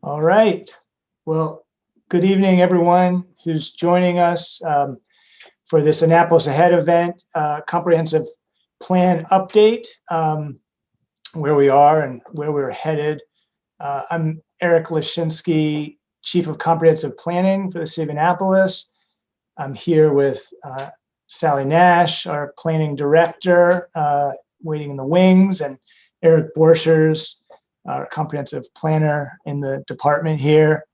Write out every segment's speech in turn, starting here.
All right. Well, good evening, everyone who's joining us for this Annapolis Ahead event, comprehensive plan update, where we are and where we're headed. I'm Eric Lashinsky, Chief of Comprehensive Planning for the City of Annapolis. I'm here with Sally Nash, our Planning Director, waiting in the wings, and Eric Borchers, our comprehensive planner in the department here.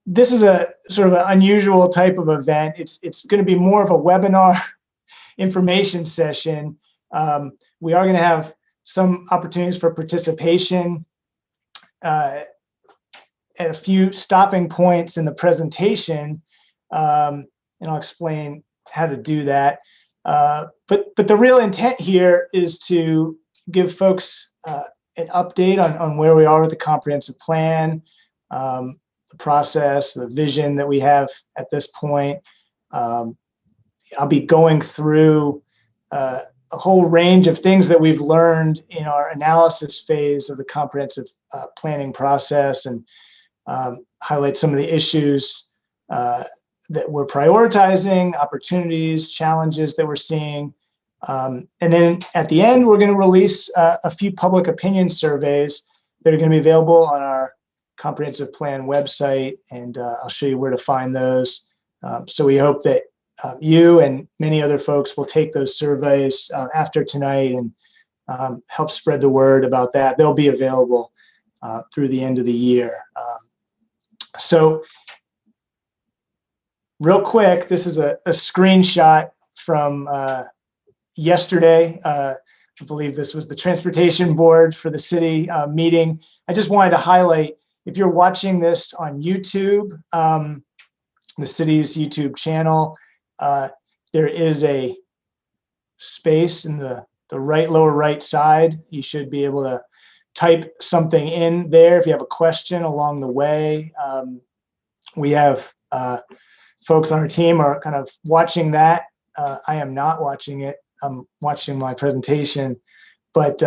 This is a sort of an unusual type of event. It's going to be more of a webinar information session. We are going to have some opportunities for participation at a few stopping points in the presentation, and I'll explain how to do that. But the real intent here is to give folks an update on where we are with the comprehensive plan, the process, the vision that we have at this point. I'll be going through a whole range of things that we've learned in our analysis phase of the comprehensive planning process, and highlight some of the issues that we're prioritizing, opportunities, challenges that we're seeing. And then at the end, we're going to release a few public opinion surveys that are going to be available on our comprehensive plan website, and I'll show you where to find those. So we hope that you and many other folks will take those surveys after tonight and help spread the word about that. They'll be available through the end of the year. So real quick, this is a screenshot from yesterday. I believe this was the transportation board for the city meeting. I just wanted to highlight, if you're watching this on YouTube, the city's YouTube channel, there is a space in the lower right side. You should be able to type something in there if you have a question along the way. We have folks on our team are kind of watching that. I am not watching it. I'm watching my presentation, but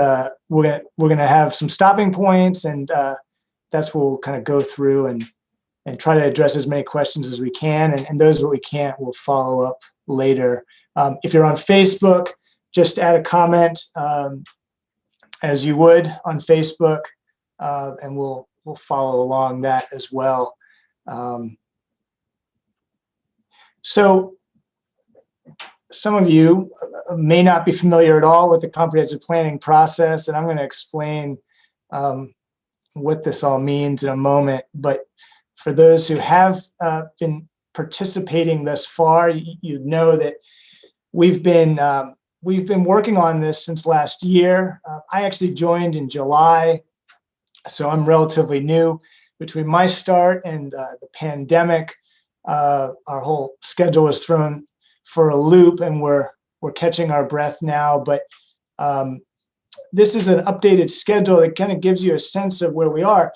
we're gonna have some stopping points, and that's what we'll kind of go through and try to address as many questions as we can, and those that we can't, we'll follow up later. If you're on Facebook, just add a comment as you would on Facebook, and we'll follow along that as well. So some of you may not be familiar at all with the comprehensive planning process, and I'm going to explain what this all means in a moment. But for those who have been participating thus far, you know that we've been working on this since last year. I actually joined in July, so I'm relatively new. Between my start and the pandemic, our whole schedule was thrown for a loop, and we're catching our breath now. But this is an updated schedule that kind of gives you a sense of where we are.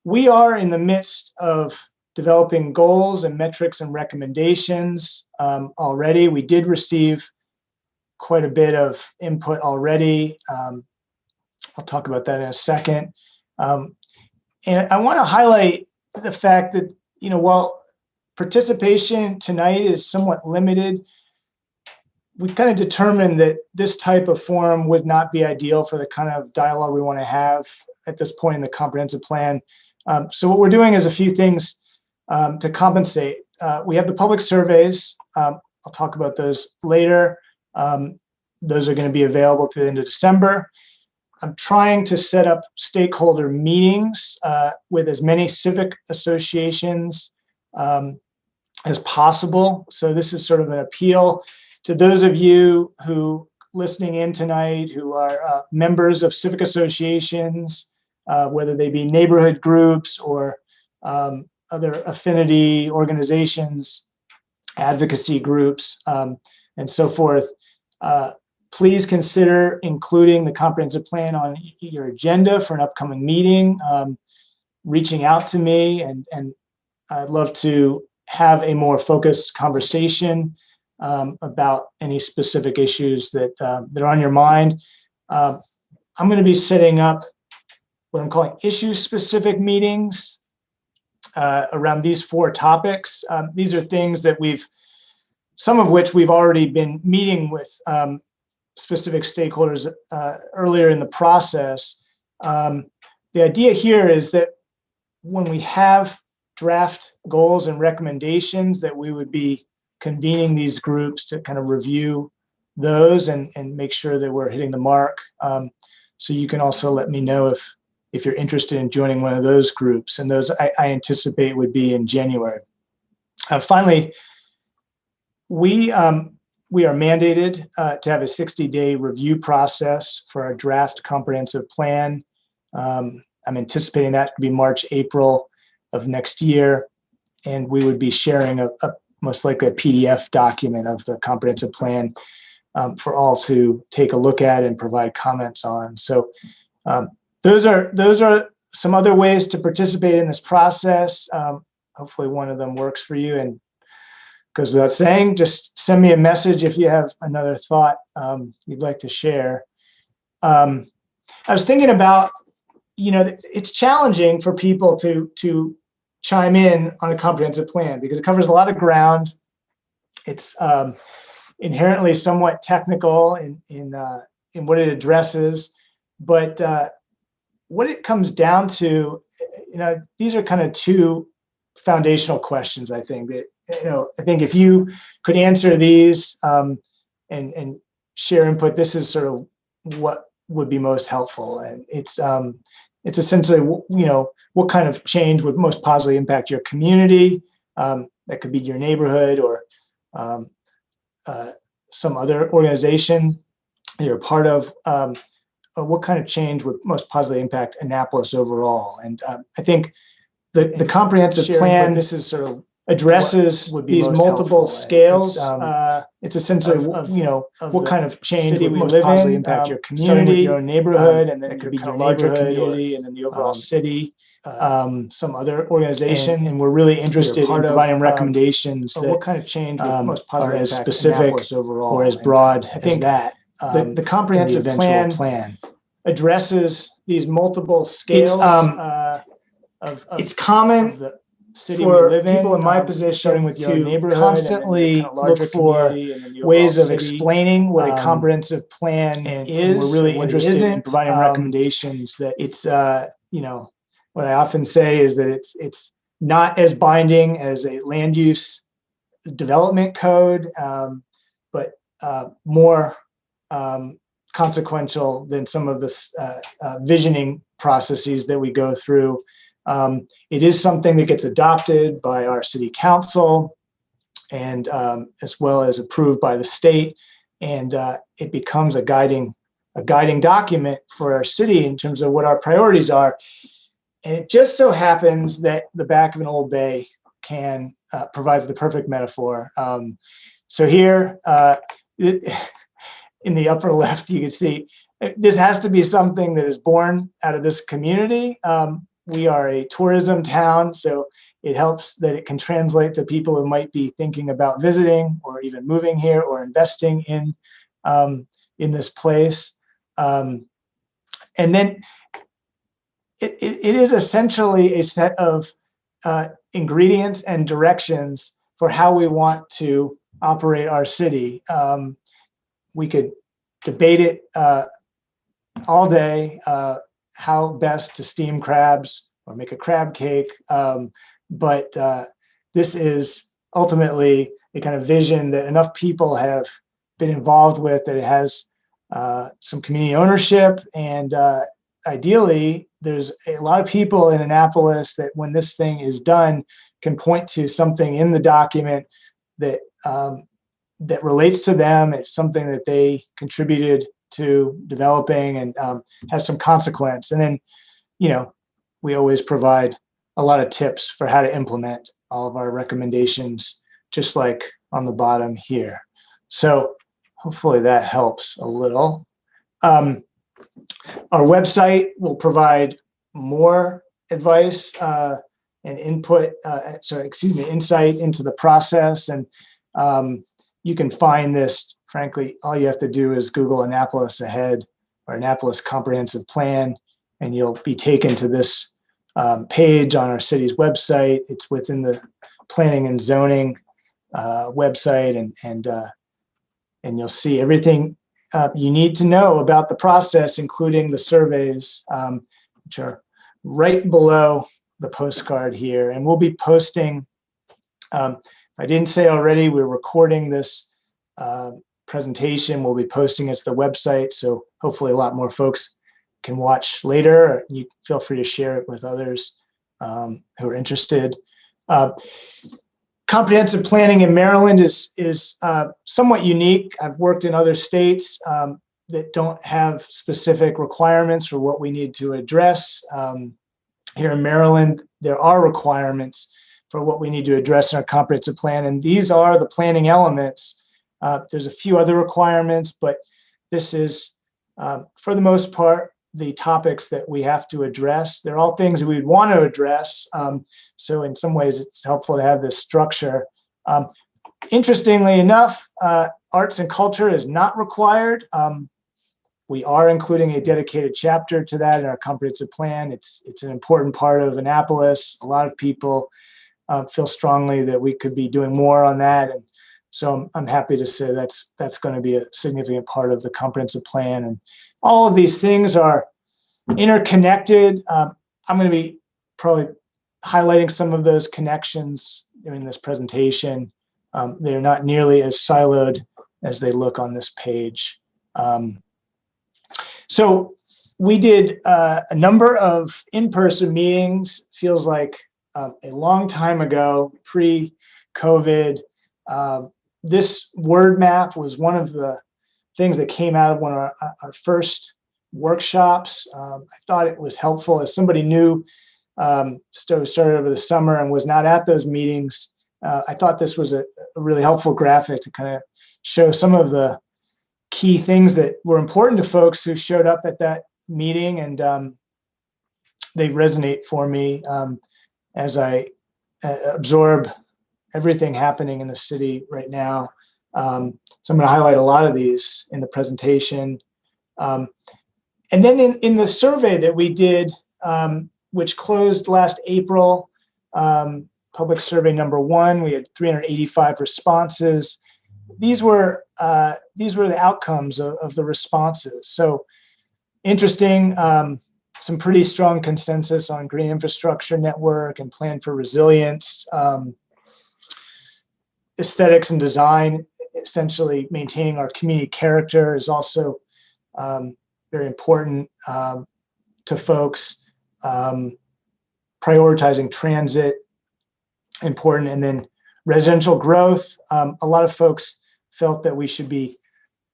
We are in the midst of developing goals and metrics and recommendations already. We did receive quite a bit of input already. I'll talk about that in a second. And I want to highlight the fact that, while participation tonight is somewhat limited, we've kind of determined that this type of forum would not be ideal for the kind of dialogue we want to have at this point in the comprehensive plan. So what we're doing is a few things to compensate. We have the public surveys. I'll talk about those later. Those are going to be available to the end of December. I'm trying to set up stakeholder meetings with as many civic associations as possible. So this is sort of an appeal to those of you who listening in tonight who are members of civic associations, whether they be neighborhood groups or other affinity organizations, advocacy groups, and so forth. Please consider including the comprehensive plan on your agenda for an upcoming meeting, reaching out to me, and I'd love to have a more focused conversation about any specific issues that are on your mind. I'm going to be setting up what I'm calling issue-specific meetings around these 4 topics. These are things that some of which we've already been meeting with specific stakeholders earlier in the process. The idea here is that when we have draft goals and recommendations, that we would be convening these groups to kind of review those and make sure that we're hitting the mark. So you can also let me know if you're interested in joining one of those groups, and those I anticipate would be in January. Finally, we are mandated to have a 60-day review process for our draft comprehensive plan. I'm anticipating that to be March, April of next year, and we would be sharing a most likely a PDF document of the comprehensive plan for all to take a look at and provide comments on. So those are some other ways to participate in this process. Hopefully one of them works for you, and goes without saying, just send me a message if you have another thought you'd like to share. I was thinking about, it's challenging for people to chime in on a comprehensive plan because it covers a lot of ground. It's inherently somewhat technical in what it addresses, but what it comes down to, these are kind of 2 foundational questions. I think that, I think if you could answer these and share input, this is sort of what would be most helpful. And it's essentially, what kind of change would most positively impact your community? That could be your neighborhood or some other organization you're a part of. Or what kind of change would most positively impact Annapolis overall? And I think the comprehensive plan, this is sort of addresses these multiple scales. It's essentially, what kind of change would most positively impact your community, starting with your own neighborhood, and then it could be your larger community, and then the overall city, some other organization. And we're really interested in providing recommendations that what kind of change would most positively are as specific overall or as broad as that. The comprehensive plan addresses these multiple scales. It's common for people in my position with your neighborhood constantly look for ways of explaining what a comprehensive plan is. We're really interested in providing recommendations that it's, what I often say is that it's not as binding as a land use development code, but more consequential than some of the visioning processes that we go through. It is something that gets adopted by our city council and as well as approved by the state, and it becomes a guiding document for our city in terms of what our priorities are. And it just so happens that the back of an old bay can provides the perfect metaphor. So here in the upper left, you can see this has to be something that is born out of this community. We are a tourism town, so it helps that it can translate to people who might be thinking about visiting or even moving here or investing in this place. And then it is essentially a set of ingredients and directions for how we want to operate our city. We could debate it all day, how best to steam crabs or make a crab cake. But this is ultimately a kind of vision that enough people have been involved with that it has some community ownership. And ideally, there's a lot of people in Annapolis that when this thing is done can point to something in the document that that relates to them. It's something that they contributed to developing and has some consequence. And then, we always provide a lot of tips for how to implement all of our recommendations, just like on the bottom here. So hopefully that helps a little. Our website will provide more advice and input, insight into the process. And you can find this, frankly, all you have to do is Google Annapolis Ahead or Annapolis Comprehensive Plan, and you'll be taken to this page on our city's website. It's within the planning and zoning website, and you'll see everything you need to know about the process, including the surveys, which are right below the postcard here. And we'll be posting, if I didn't say already, we're recording this presentation. We'll be posting it to the website, so hopefully a lot more folks can watch later. You feel free to share it with others who are interested. Comprehensive planning in Maryland is somewhat unique. I've worked in other states that don't have specific requirements for what we need to address. Here in Maryland, there are requirements for what we need to address in our comprehensive plan, and these are the planning elements. There's a few other requirements, but this is, for the most part, the topics that we have to address. They're all things that we would want to address. So in some ways, it's helpful to have this structure. Interestingly enough, arts and culture is not required. We are including a dedicated chapter to that in our comprehensive plan. It's an important part of Annapolis. A lot of people feel strongly that we could be doing more on that. And so I'm happy to say that's going to be a significant part of the comprehensive plan. And all of these things are interconnected. I'm going to be probably highlighting some of those connections during this presentation. They're not nearly as siloed as they look on this page. So we did a number of in-person meetings. Feels like a long time ago, pre-COVID. This word map was one of the things that came out of one of our first workshops. I thought it was helpful as somebody new, started over the summer and was not at those meetings. I thought this was a really helpful graphic to kind of show some of the key things that were important to folks who showed up at that meeting, and they resonate for me as I absorb everything happening in the city right now. So I'm going to highlight a lot of these in the presentation. And then in the survey that we did, which closed last April, public survey number 1, we had 385 responses. These were the outcomes of the responses. So interesting, some pretty strong consensus on green infrastructure network and plan for resilience. Aesthetics and design, essentially maintaining our community character, is also very important to folks. Prioritizing transit, important. And then residential growth. A lot of folks felt that we should be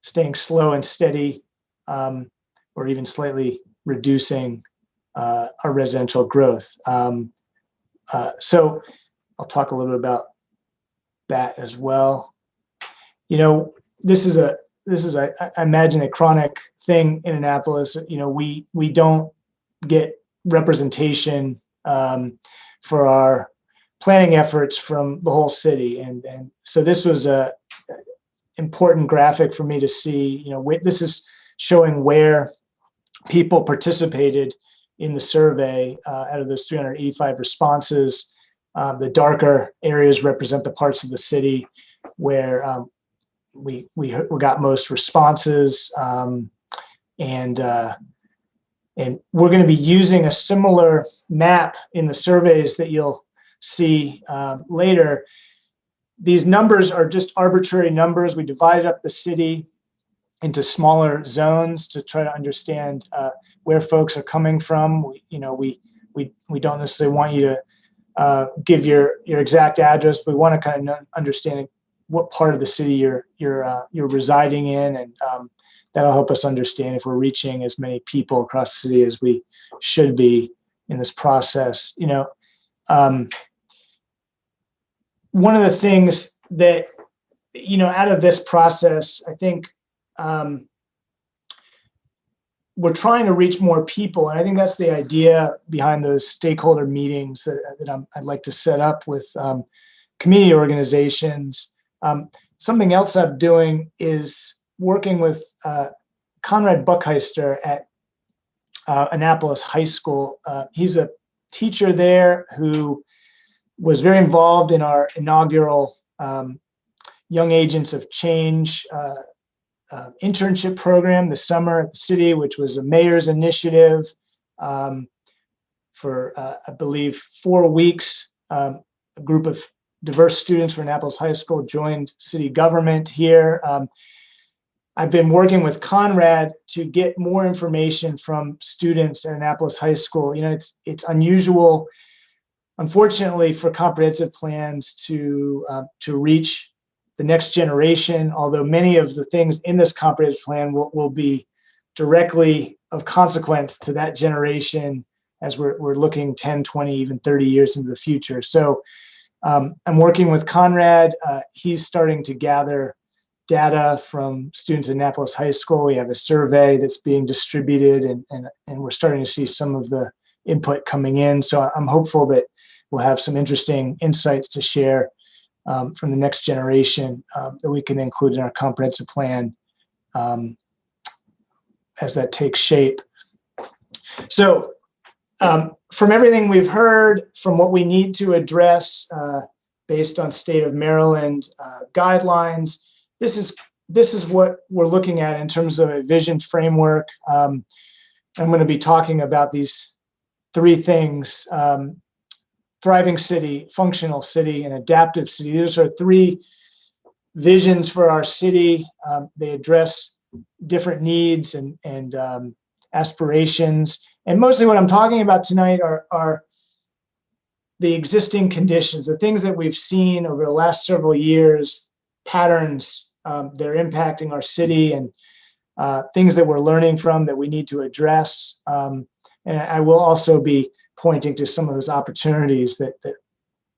staying slow and steady, or even slightly reducing our residential growth. So I'll talk a little bit about that as well. You know, this is I imagine a chronic thing in Annapolis. You know, we don't get representation for our planning efforts from the whole city, and so this was a important graphic for me to see. You know, this is showing where people participated in the survey. Out of those 385 responses, the darker areas represent the parts of the city where we got most responses, and we're going to be using a similar map in the surveys that you'll see later. These numbers are just arbitrary numbers. We divided up the city into smaller zones to try to understand where folks are coming from. We don't necessarily want you to give your exact address. We want to kind of understand what part of the city you're residing in, and that'll help us understand if we're reaching as many people across the city as we should be in this process. You know, one of the things that, you know, out of this process, I think we're trying to reach more people, and I think that's the idea behind those stakeholder meetings that I'd like to set up with community organizations. Something else I'm doing is working with Conrad Buckheister at Annapolis High School. He's a teacher there who was very involved in our inaugural Young Agents of Change internship program this summer at the city, which was a mayor's initiative for, I believe, 4 weeks. A group of diverse students from Annapolis High School joined city government here. I've been working with Conrad to get more information from students at Annapolis High School. You know, it's unusual, unfortunately, for comprehensive plans to reach the next generation, although many of the things in this comprehensive plan will be directly of consequence to that generation as we're looking 10, 20, even 30 years into the future. So I'm working with Conrad. He's starting to gather data from students at Annapolis High School. We have a survey that's being distributed, and we're starting to see some of the input coming in. So I'm hopeful that we'll have some interesting insights to share from the next generation that we can include in our comprehensive plan as that takes shape. So from everything we've heard, from what we need to address based on state of Maryland guidelines, this is what we're looking at in terms of a vision framework. I'm going to be talking about these 3 things: thriving city, functional city, and adaptive city. Those are 3 visions for our city. They address different needs and aspirations. And mostly what I'm talking about tonight are the existing conditions, the things that we've seen over the last several years, patterns that are impacting our city, and things that we're learning from that we need to address. And I will also be pointing to some of those opportunities that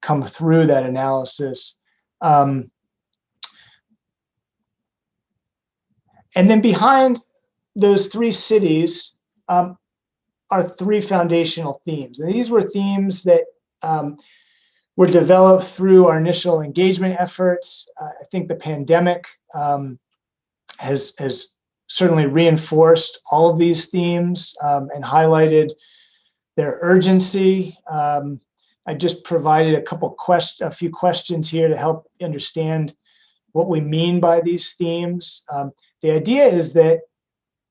come through that analysis. And then behind those 3 cities are 3 foundational themes. And these were themes that were developed through our initial engagement efforts. I think the pandemic has certainly reinforced all of these themes and highlighted their urgency. I just provided a few questions here to help understand what we mean by these themes. The idea is that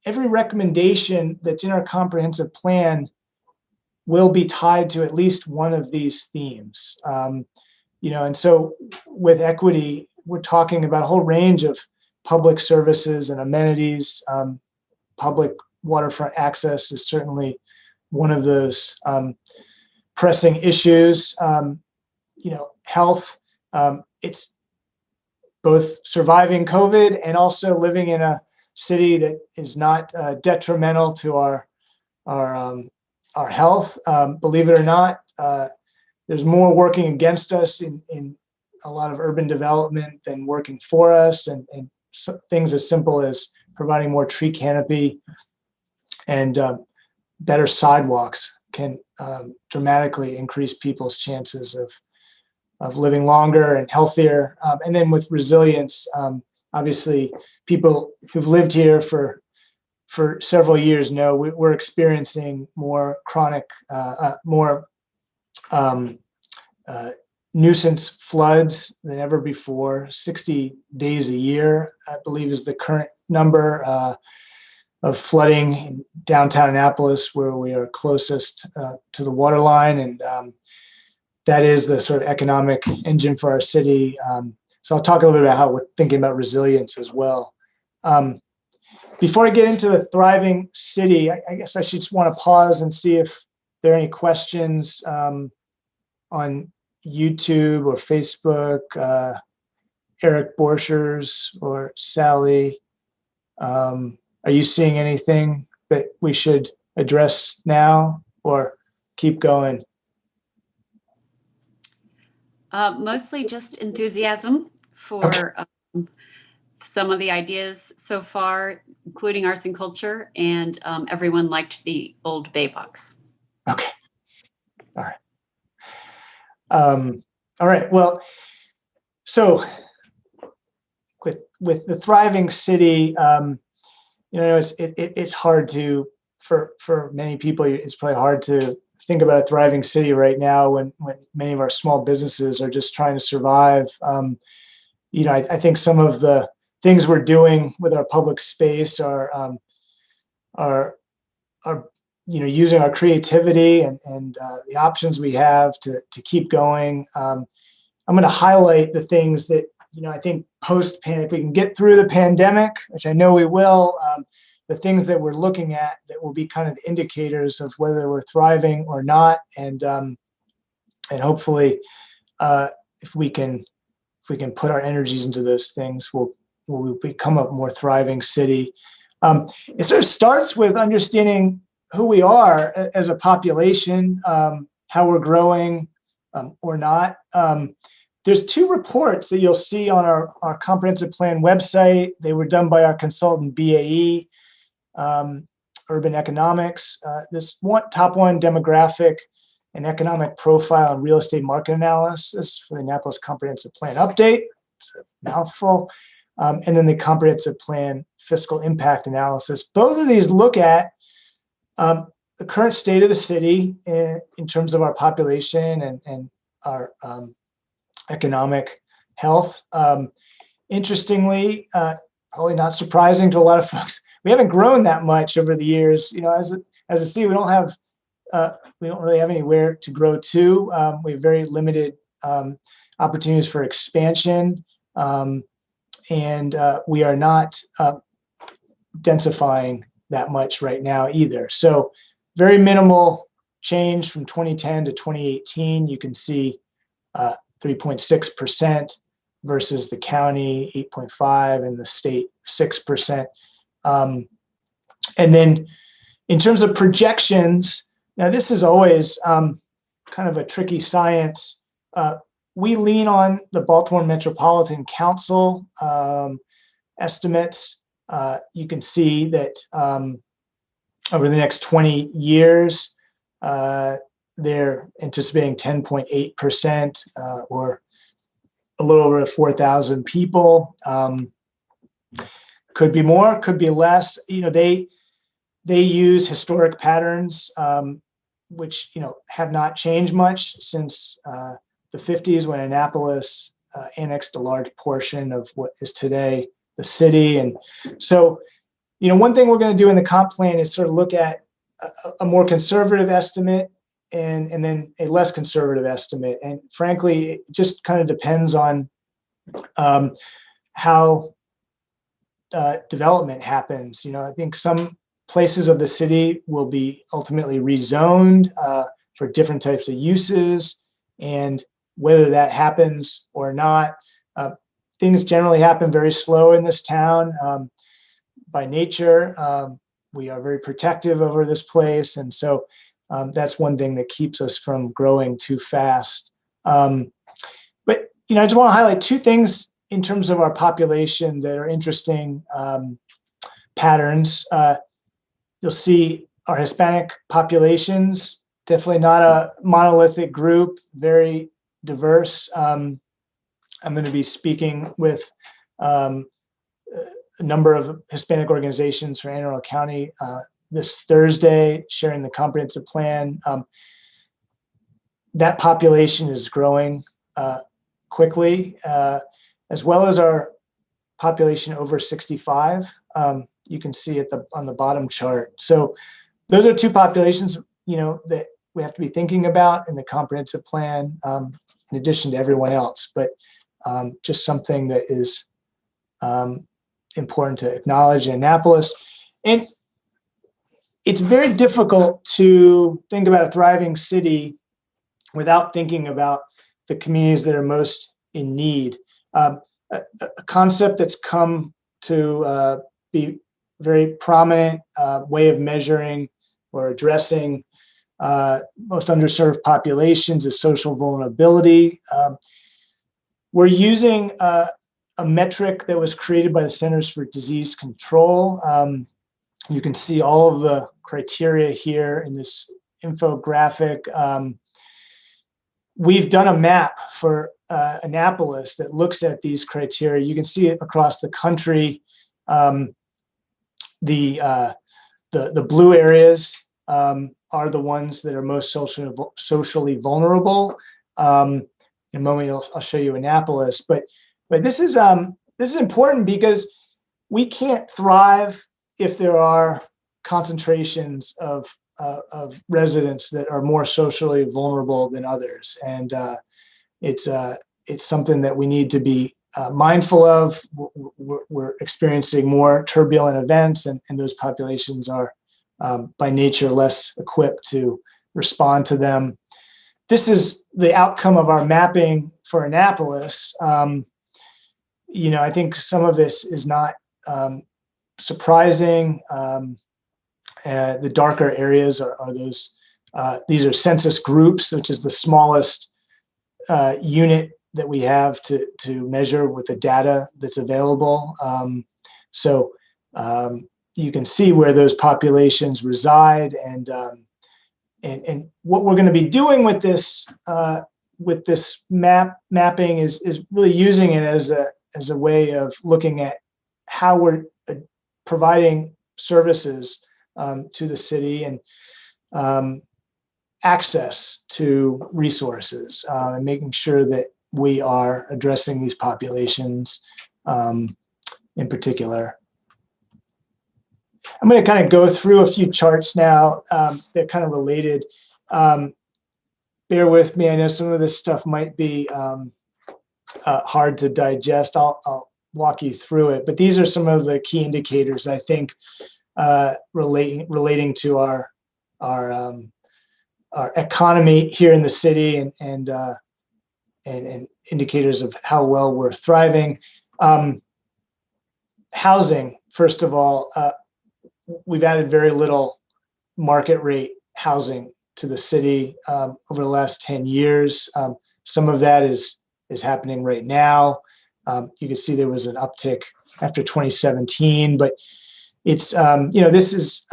every recommendation that's in our comprehensive plan will be tied to at least one of these themes. You know, and so with equity, we're talking about a whole range of public services and amenities. Public waterfront access is certainly one of those pressing issues. You know, health, it's both surviving COVID and also living in a city that is not detrimental to our health. Believe it or not, there's more working against us in a lot of urban development than working for us, and things as simple as providing more tree canopy and better sidewalks can dramatically increase people's chances of living longer and healthier. And then with resilience, obviously people who've lived here for several years know we're experiencing more chronic, nuisance floods than ever before. 60 days a year, I believe, is the current number of flooding in downtown Annapolis, where we are closest to the water line. And that is the sort of economic engine for our city. So I'll talk a little bit about how we're thinking about resilience as well. Before I get into the thriving city, I guess I should just want to pause and see if there are any questions on YouTube or Facebook. Eric Borchers or Sally, are you seeing anything that we should address now or keep going? Mostly just enthusiasm for some of the ideas so far, including arts and culture, and everyone liked the old Bay box. Okay. All right. All right. Well, so with the thriving city, you know, it's hard to for many people, it's probably hard to think about a thriving city right now when many of our small businesses are just trying to survive. I think some of the things we're doing with our public space are using our creativity and the options we have to keep going. I'm going to highlight the things that I think post-pandemic, if we can get through the pandemic, which I know we will, the things that we're looking at that will be kind of the indicators of whether we're thriving or not, and hopefully, if we can put our energies into those things, we'll become a more thriving city. It sort of starts with understanding who we are as a population, how we're growing or not. There's two reports that you'll see on our comprehensive plan website. They were done by our consultant BAE, Urban Economics. This top one, demographic and economic profile and real estate market analysis for the Annapolis Comprehensive Plan update. It's a mouthful. And then the comprehensive plan fiscal impact analysis. Both of these look at the current state of the city in terms of our population and our economic health. Interestingly, probably not surprising to a lot of folks, we haven't grown that much over the years. As a city, we don't really have anywhere to grow to. We have very limited opportunities for expansion, and we are not densifying that much right now either. So very minimal change from 2010 to 2018. You can see 3.6% versus the county 8.5% and the state 6%. And then in terms of projections, now this is always kind of a tricky science. We lean on the Baltimore Metropolitan Council estimates. You can see that over the next 20 years, they're anticipating 10.8%, or a little over 4,000 people. Could be more, could be less. They use historic patterns, which have not changed much since the 50s, when Annapolis annexed a large portion of what is today the city. And so, one thing we're going to do in the comp plan is sort of look at a more conservative estimate and then a less conservative estimate. And frankly, it just kind of depends on how development happens. I think some places of the city will be ultimately rezoned for different types of uses, and whether that happens or not, things generally happen very slow in this town. By nature, we are very protective over this place, and so that's one thing that keeps us from growing too fast. But I just want to highlight two things in terms of our population that are interesting patterns. You'll see our Hispanic populations, definitely not a monolithic group, very diverse. I'm going to be speaking with a number of Hispanic organizations for Anne Arundel County this Thursday, sharing the comprehensive plan. That population is growing quickly, as well as our population over 65. You can see on the bottom chart. So those are two populations, that we have to be thinking about in the comprehensive plan, in addition to everyone else. But just something that is important to acknowledge in Annapolis. And it's very difficult to think about a thriving city without thinking about the communities that are most in need. A concept that's come to be very prominent way of measuring or addressing most underserved populations is social vulnerability. We're using a metric that was created by the Centers for Disease Control. You can see all of the criteria here in this infographic. We've done a map for Annapolis that looks at these criteria. You can see it across the country. The the blue areas are the ones that are most socially vulnerable. In a moment, I'll show you Annapolis, but this is important because we can't thrive if there are concentrations of residents that are more socially vulnerable than others, and it's something that we need to be mindful of. We're experiencing more turbulent events, and those populations are by nature less equipped to respond to them. This is the outcome of our mapping for Annapolis. I think some of this is not surprising. The darker areas are those. These are census groups, which is the smallest unit that we have to measure with the data that's available. So you can see where those populations reside, and what we're going to be doing with this mapping is really using it as a way of looking at how we're providing services to the city, and access to resources, and making sure that we are addressing these populations in particular. I'm going to kind of go through a few charts now. They're kind of related. Bear with me. I know some of this stuff might be hard to digest. I'll walk you through it. But these are some of the key indicators, I think, relating to our economy here in the city, and indicators of how well we're thriving. Housing, first of all, we've added very little market rate housing to the city over the last 10 years. Some of that is happening right now. You can see there was an uptick after 2017, but it's this is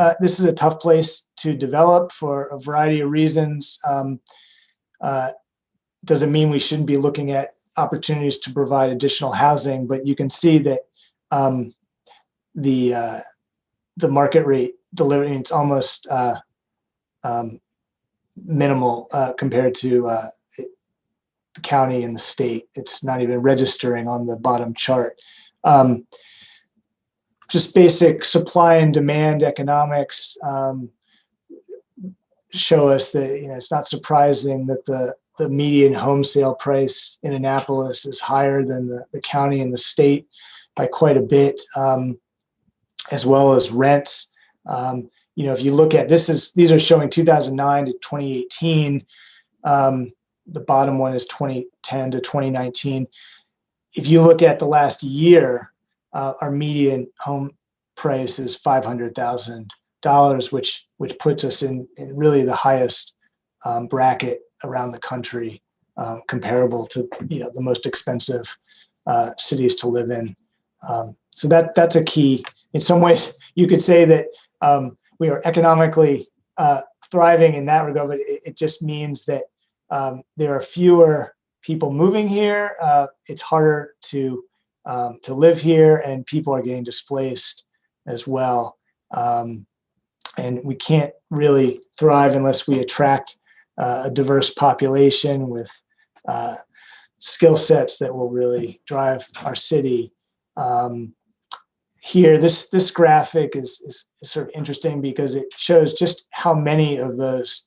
a tough place to develop for a variety of reasons. Doesn't mean we shouldn't be looking at opportunities to provide additional housing, but you can see that the market rate delivery, it's almost minimal compared to the county and the state. It's not even registering on the bottom chart. Just basic supply and demand economics show us that it's not surprising that the median home sale price in Annapolis is higher than the county and the state by quite a bit, as well as rents. If you look at these are showing 2009 to 2018. The bottom one is 2010 to 2019. If you look at the last year, our median home price is $500,000, which puts us in really the highest bracket around the country, comparable to the most expensive cities to live in. So that's a key. In some ways, you could say that we are economically thriving in that regard, but it just means that there are fewer people moving here. It's harder to live here, and people are getting displaced as well. And we can't really thrive unless we attract a diverse population with skill sets that will really drive our city. Here, this graphic is sort of interesting because it shows just how many of those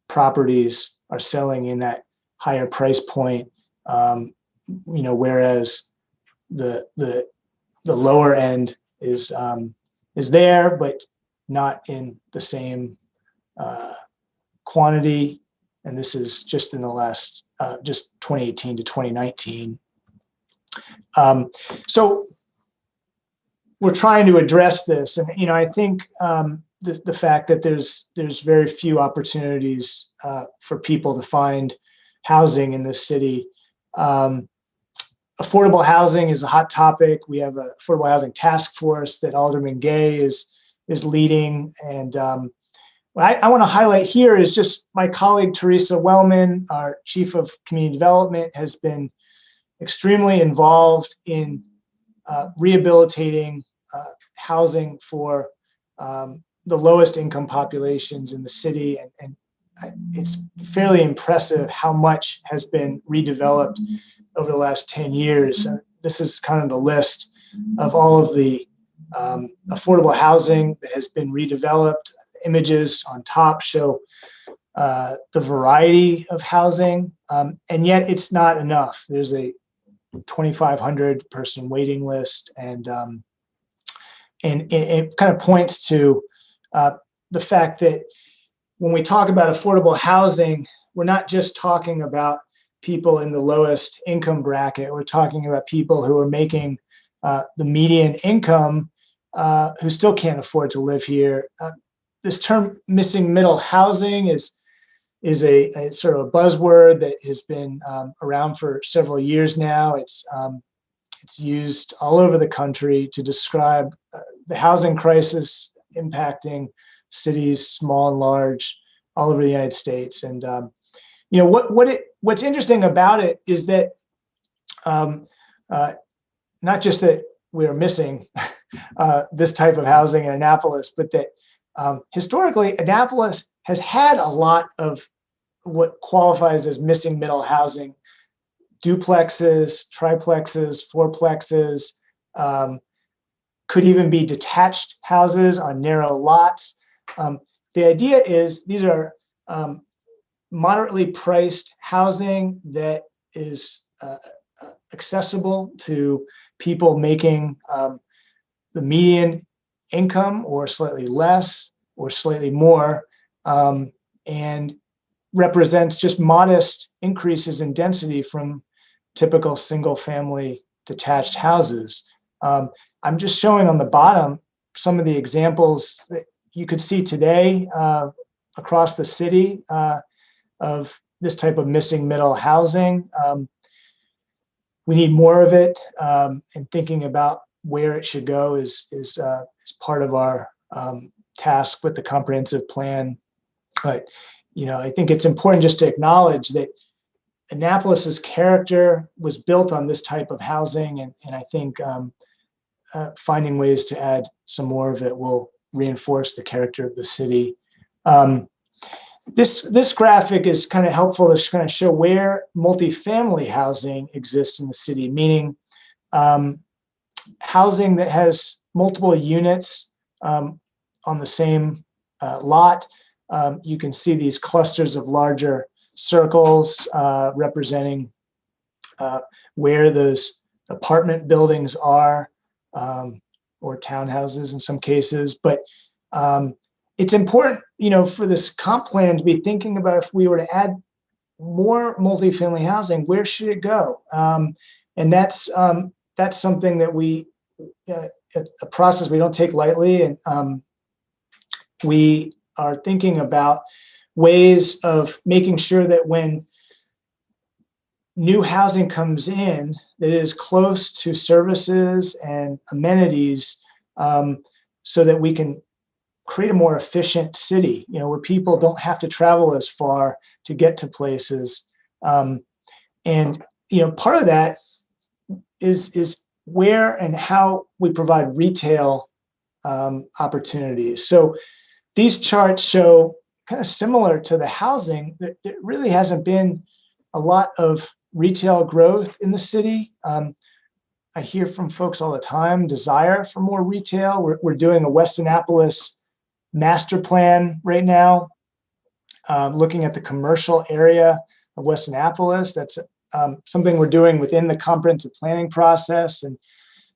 properties are selling in that higher price point. Whereas the lower end is there, but not in the same quantity. And this is just in the last, just 2018 to 2019. So we're trying to address this, and I think the fact that there's very few opportunities for people to find housing in this city. Affordable housing is a hot topic. We have an affordable housing task force that Alderman Gay is leading, and what I want to highlight here is just my colleague Teresa Wellman, our Chief of Community Development, has been extremely involved in rehabilitating housing for the lowest income populations in the city, and it's fairly impressive how much has been redeveloped over the last 10 years. This is kind of the list of all of the affordable housing that has been redeveloped. Images on top show the variety of housing, and yet it's not enough. There's a 2,500 person waiting list, and it kind of points to the fact that when we talk about affordable housing, we're not just talking about people in the lowest income bracket. We're talking about people who are making the median income, who still can't afford to live here. This term missing middle housing is a sort of a buzzword that has been around for several years now. It's used all over the country to describe the housing crisis impacting cities, small and large, all over the United States. And what's interesting about it is that not just that we are missing this type of housing in Annapolis, but that historically Annapolis has had a lot of what qualifies as missing middle housing: duplexes, triplexes, fourplexes, could even be detached houses on narrow lots. The idea is these are moderately priced housing that is accessible to people making the median income or slightly less or slightly more, and represents just modest increases in density from typical single family detached houses. I'm just showing on the bottom some of the examples that you could see today across the city of this type of missing middle housing. We need more of it, and thinking about where it should go is part of our task with the comprehensive plan. But I think it's important just to acknowledge that Annapolis's character was built on this type of housing, and I think finding ways to add some more of it will reinforce the character of the city. This graphic is kind of helpful to kind of show where multifamily housing exists in the city, meaning housing that has multiple units on the same lot. You can see these clusters of larger circles representing where those apartment buildings are, or townhouses in some cases. But it's important, for this comp plan to be thinking about, if we were to add more multifamily housing, where should it go? And that's something that a process we don't take lightly, and we are thinking about ways of making sure that when new housing comes in, that it is close to services and amenities, so that we can create a more efficient city, where people don't have to travel as far to get to places. And part of that is where and how we provide retail opportunities. So these charts show, kind of similar to the housing, that there really hasn't been a lot of retail growth in the city. I hear from folks all the time, desire for more retail. We're doing a West Annapolis master plan right now, looking at the commercial area of West Annapolis. That's something we're doing within the comprehensive planning process, and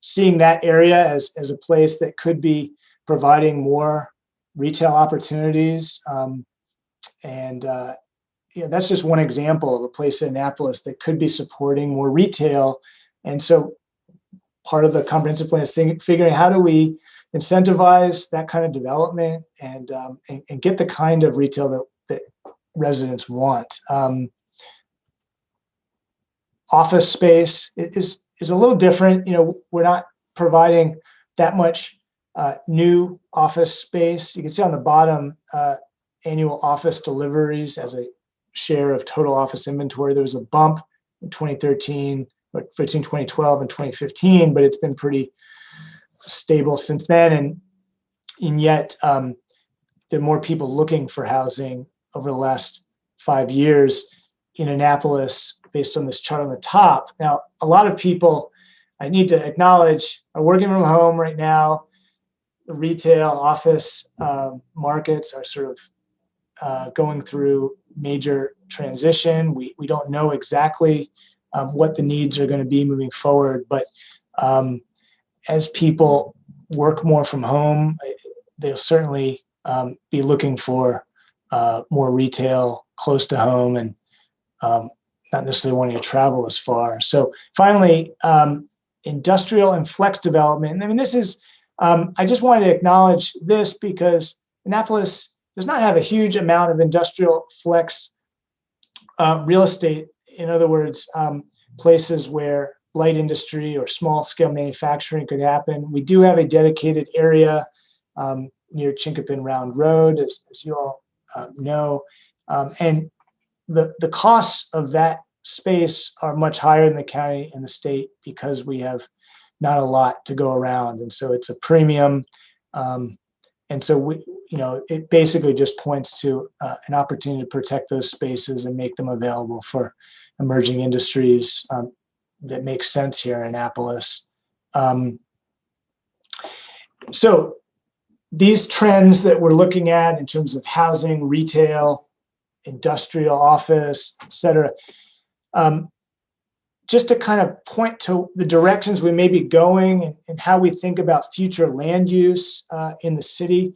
seeing that area as a place that could be providing more retail opportunities. That's just one example of a place in Annapolis that could be supporting more retail. And so part of the comprehensive plan is figuring, how do we incentivize that kind of development and get the kind of retail that residents want. Office space is a little different. We're not providing that much new office space. You can see on the bottom, annual office deliveries as a share of total office inventory. There was a bump in 2013, but between 2012 and 2015, but it's been pretty stable since then. and yet there are more people looking for housing over the last 5 years in Annapolis, based on this chart on the top. Now, a lot of people, I need to acknowledge, are working from home right now. The retail office markets are sort of going through major transition. We don't know exactly what the needs are going to be moving forward, but as people work more from home, they'll certainly be looking for more retail close to home, and not necessarily wanting to travel as far. So finally, industrial and flex development. I mean, this is, I just wanted to acknowledge this because Annapolis does not have a huge amount of industrial flex real estate. In other words, places where light industry or small scale manufacturing could happen. We do have a dedicated area near Chinkopin Round Road, as you all know. And the costs of that space are much higher in the county and the state because we have not a lot to go around. And so it's a premium. And so we, it basically just points to an opportunity to protect those spaces and make them available for emerging industries that make sense here in Annapolis. So these trends that we're looking at in terms of housing, retail, industrial, office, et cetera, just to kind of point to the directions we may be going and how we think about future land use in the city.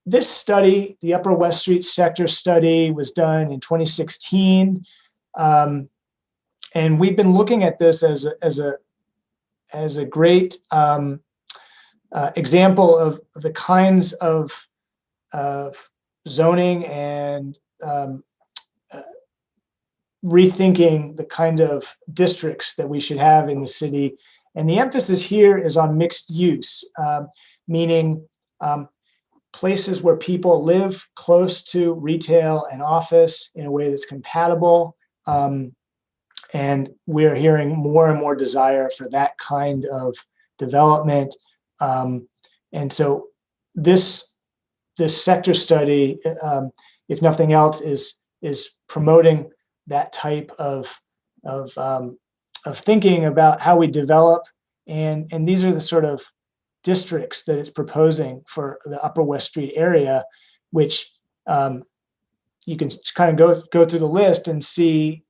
This study, the Upper West Street sector study, was done in 2016. And we've been looking at this as a great example of the kinds of zoning and rethinking the kind of districts that we should have in the city. And the emphasis here is on mixed use, meaning places where people live close to retail and office in a way that's compatible. And we're hearing more and more desire for that kind of development. And so this sector study, if nothing else, is promoting that type of thinking about how we develop. And these are the sort of districts that it's proposing for the Upper West Street area, which you can kind of go through the list and see,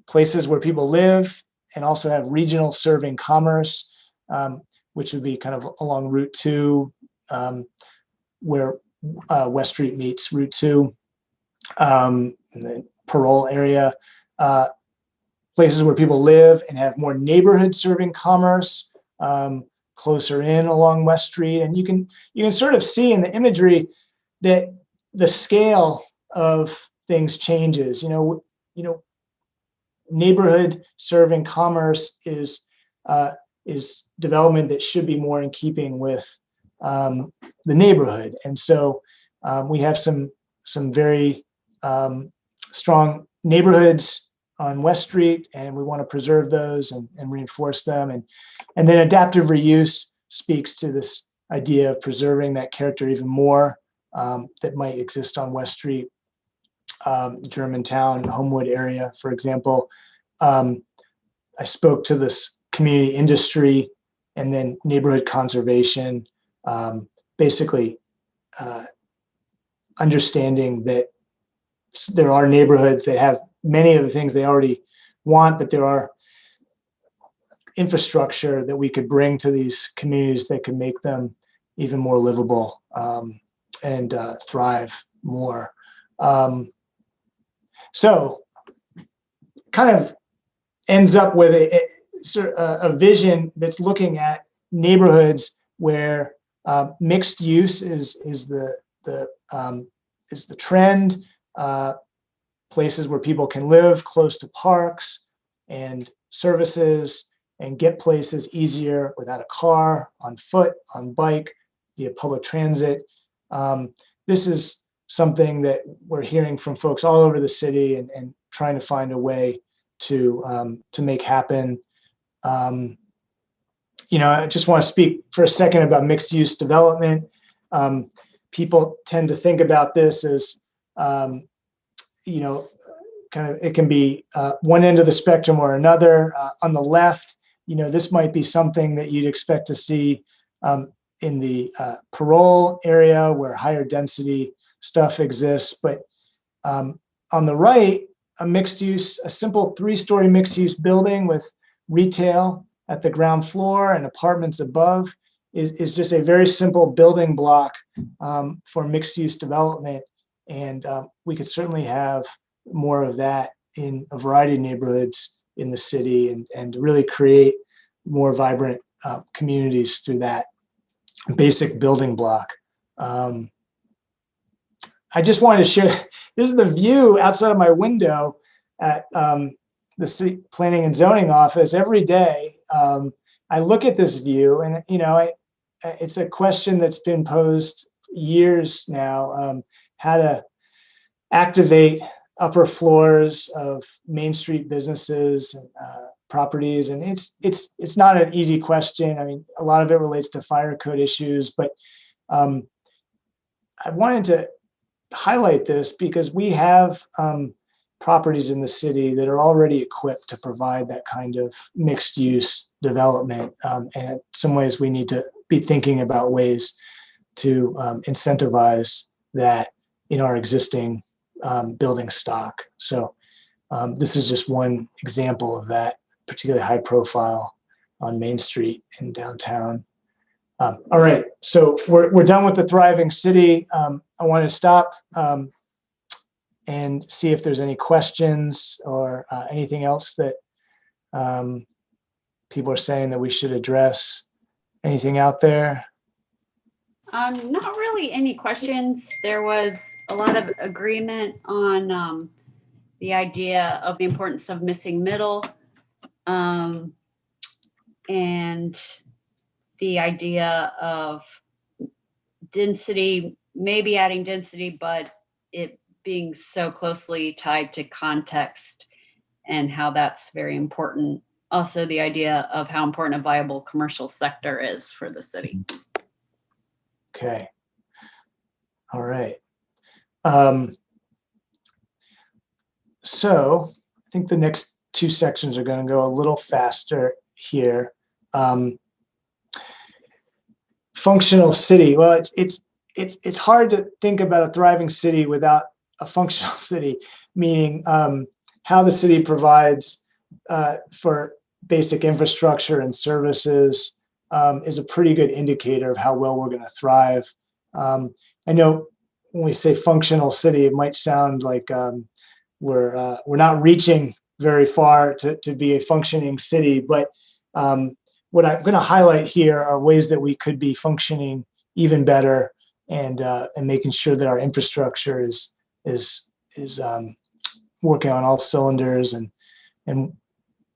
places where people live and also have regional serving commerce, which would be kind of along Route 2, where West Street meets Route 2, and the Parole area, places where people live and have more neighborhood serving commerce, closer in along West Street. And you can sort of see in the imagery that the scale of things changes. Neighborhood serving commerce is development that should be more in keeping with the neighborhood. And so we have some very strong neighborhoods on West Street, and we want to preserve those and reinforce them. And then adaptive reuse speaks to this idea of preserving that character even more that might exist on West Street, Germantown, Homewood area, for example. I spoke to this community industry and then neighborhood conservation, basically understanding that there are neighborhoods that have many of the things they already want, but there are infrastructure that we could bring to these communities that could make them even more livable and thrive more. So kind of ends up with a vision that's looking at neighborhoods where mixed use is the trend. Places where people can live close to parks and services and get places easier without a car, on foot, on bike, via public transit. This is something that we're hearing from folks all over the city and trying to find a way to make happen. I just want to speak for a second about mixed use development. People tend to think about this as, you know, kind of, it can be one end of the spectrum or another. On the left, you know, this might be something that you'd expect to see in the parole area where higher density stuff exists. But on the right, a simple 3-story mixed use building with retail at the ground floor and apartments above is just a very simple building block for mixed use development. And we could certainly have more of that in a variety of neighborhoods in the city, and really create more vibrant communities through that basic building block. I just wanted to share, this is the view outside of my window at the city planning and zoning office every day. I look at this view, and you know, it's a question that's been posed years now, how to activate upper floors of Main Street businesses and properties. And it's not an easy question. I mean, a lot of it relates to fire code issues, but I wanted to highlight this because we have properties in the city that are already equipped to provide that kind of mixed use development. And in some ways we need to be thinking about ways to incentivize that in our existing building stock. So this is just one example of that, particularly high profile on Main Street in downtown. All right, so we're done with the thriving city. I want to stop and see if there's any questions or anything else that people are saying that we should address. Anything out there? Not really any questions. There was a lot of agreement on the idea of the importance of missing middle, and the idea of density, maybe adding density, but it being so closely tied to context and how that's very important. Also, the idea of how important a viable commercial sector is for the city. Okay. All right. So I think the next two sections are going to go a little faster here. Functional city. Well, it's hard to think about a thriving city without a functional city, meaning how the city provides for basic infrastructure and services is a pretty good indicator of how well we're going to thrive. I know when we say functional city, it might sound like we're not reaching very far to be a functioning city, but what I'm going to highlight here are ways that we could be functioning even better, and making sure that our infrastructure is working on all cylinders, and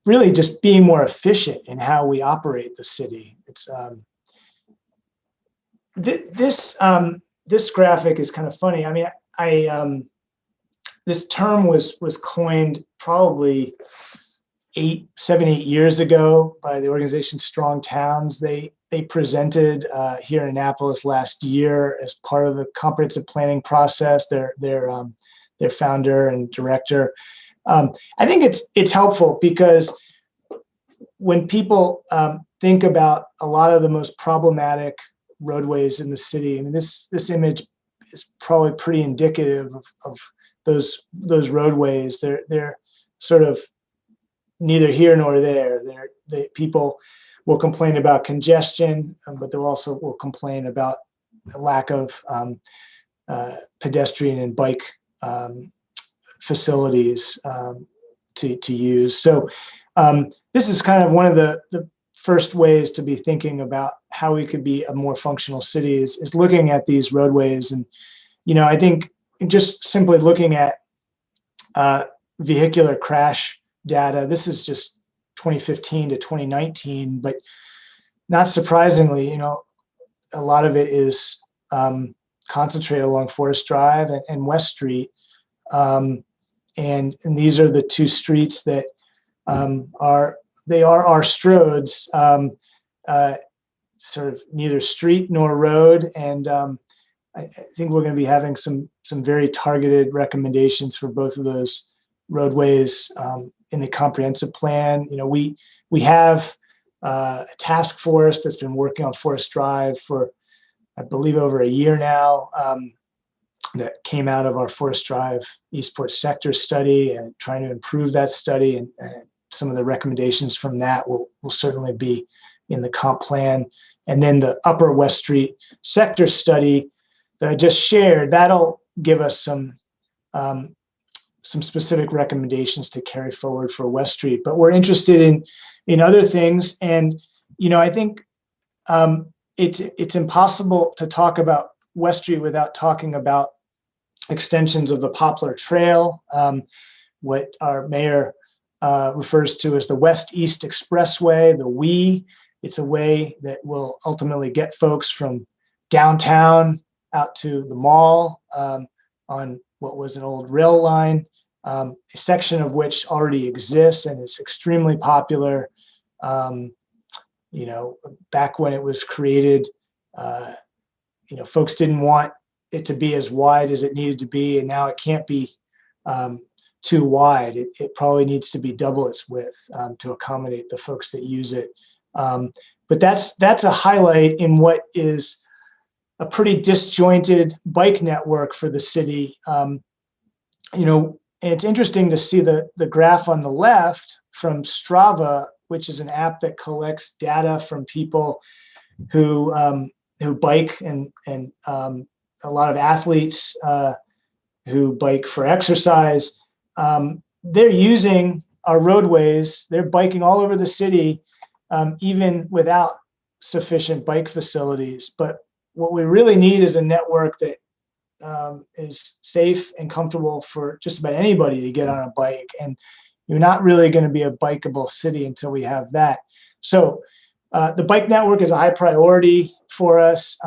really just being more efficient in how we operate the city. It's this graphic is kind of funny. I mean, this term was coined probably 7, 8 years ago by the organization Strong Towns. They presented here in Annapolis last year as part of a comprehensive planning process. Their founder and director. I think it's helpful because when people think about a lot of the most problematic roadways in the city, I mean, this image is probably pretty indicative of those roadways. They're sort of neither here nor there. People will complain about congestion, but they'll also will complain about the lack of pedestrian and bike facilities to use. So this is kind of one of the first ways to be thinking about how we could be a more functional city is looking at these roadways. And, you know, I think just simply looking at vehicular crash data, this is just 2015 to 2019, but not surprisingly, you know, a lot of it is concentrated along Forest Drive and West Street. And these are the two streets that are our Stroads, sort of neither street nor road. And I think we're going to be having some very targeted recommendations for both of those roadways in the comprehensive plan. We have a task force that's been working on Forest Drive for, I believe, over a year now. That came out of our Forest Drive Eastport sector study, and trying to improve that study, and some of the recommendations from that will certainly be in the comp plan. And then the Upper West Street sector study that I just shared, that'll give us some specific recommendations to carry forward for West Street. But we're interested in other things, and I think it's impossible to talk about West Street without talking about extensions of the Poplar Trail, what our mayor refers to as the West-East Expressway, the WE. It's a way that will ultimately get folks from downtown out to the mall on what was an old rail line, a section of which already exists and is extremely popular. Back when it was created, folks didn't want it to be as wide as it needed to be, and now it can't be too wide. It probably needs to be double its width to accommodate the folks that use it. But that's a highlight in what is a pretty disjointed bike network for the city. And it's interesting to see the graph on the left from Strava, which is an app that collects data from people who bike, and a lot of athletes who bike for exercise. They're using our roadways. They're biking all over the city, even without sufficient bike facilities. But what we really need is a network that is safe and comfortable for just about anybody to get on a bike. And you're not really going to be a bikeable city until we have that. So the bike network is a high priority for us.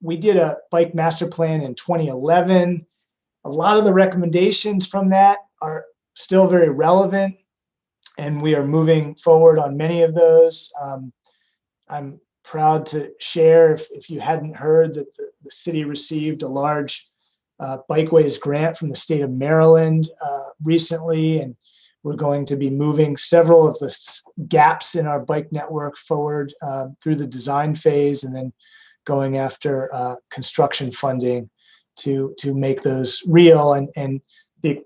We did a bike master plan in 2011. A lot of the recommendations from that are still very relevant, and we are moving forward on many of those. I'm proud to share, if you hadn't heard, that the city received a large bikeways grant from the state of Maryland recently, and we're going to be moving several of the gaps in our bike network forward through the design phase, and then going after construction funding to make those real. And the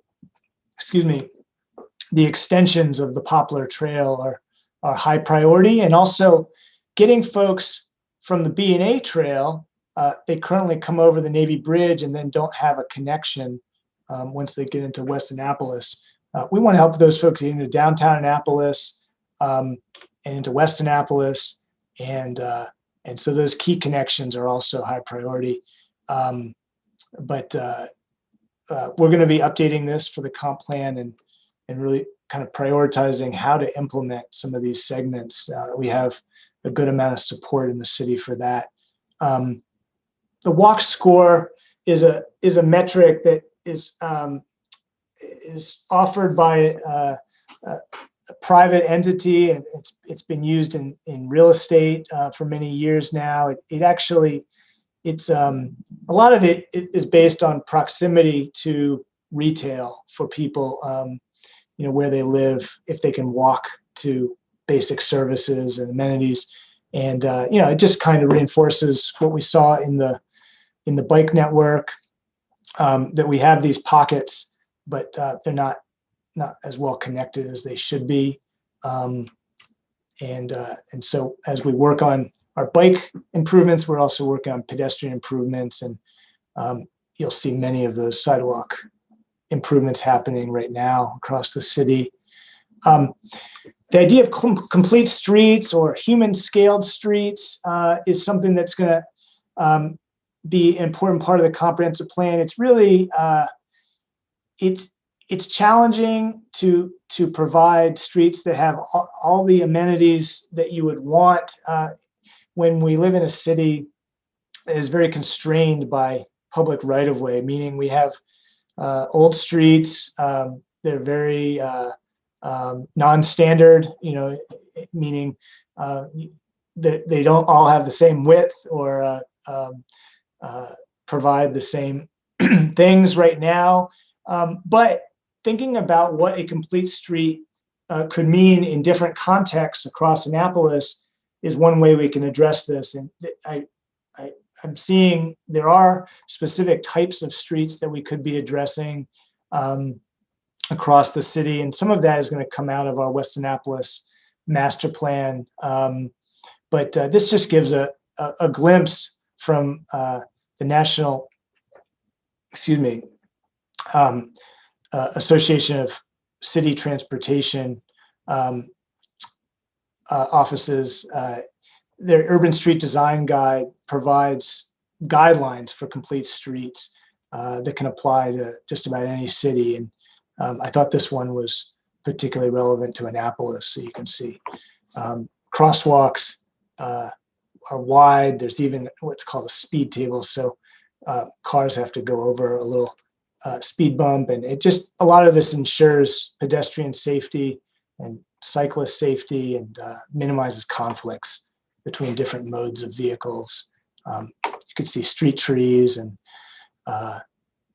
extensions of the Poplar Trail are high priority, and also getting folks from the B&A Trail. They currently come over the Navy Bridge and then don't have a connection once they get into West Annapolis. We want to help those folks get into downtown Annapolis and into West Annapolis, and so those key connections are also high priority. But we're going to be updating this for the comp plan and really kind of prioritizing how to implement some of these segments. We have a good amount of support in the city for that. The walk score is a metric that is offered by a private entity, and it's been used in real estate for many years now. It's a lot of it is based on proximity to retail for people, where they live, if they can walk to basic services and amenities. And it just kind of reinforces what we saw in the bike network, that we have these pockets, but they're not as well connected as they should be. And so as we work on our bike improvements, we're also working on pedestrian improvements, and you'll see many of those sidewalk improvements happening right now across the city. The idea of complete streets or human scaled streets is something that's going to be an important part of the comprehensive plan. It's really it's challenging to provide streets that have all the amenities that you would want when we live in a city that is very constrained by public right-of-way, meaning we have old streets. They're very non-standard, meaning they don't all have the same width or provide the same things right now. But thinking about what a complete street could mean in different contexts across Annapolis is one way we can address this. And I'm seeing there are specific types of streets that we could be addressing across the city. And some of that is going to come out of our West Annapolis master plan. But this just gives a glimpse from the National, Association of City Transportation offices. Their Urban Street Design Guide provides guidelines for complete streets that can apply to just about any city. And I thought this one was particularly relevant to Annapolis. So you can see crosswalks are wide. There's even what's called a speed table. So cars have to go over a little speed bump. And it just, a lot of this ensures pedestrian safety and cyclist safety and minimizes conflicts between different modes of vehicles. You could see street trees and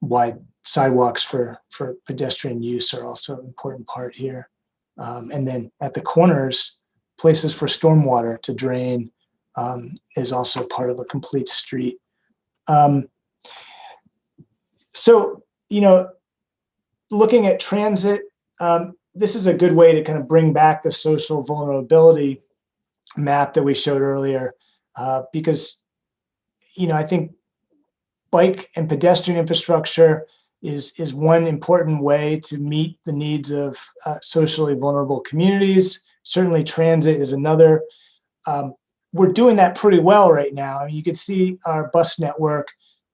wide sidewalks for pedestrian use are also an important part here. And then at the corners, places for stormwater to drain is also part of a complete street. So, looking at transit, this is a good way to kind of bring back the social vulnerability map that we showed earlier, because, I think bike and pedestrian infrastructure is one important way to meet the needs of socially vulnerable communities. Certainly transit is another. We're doing that pretty well right now. I mean, you can see our bus network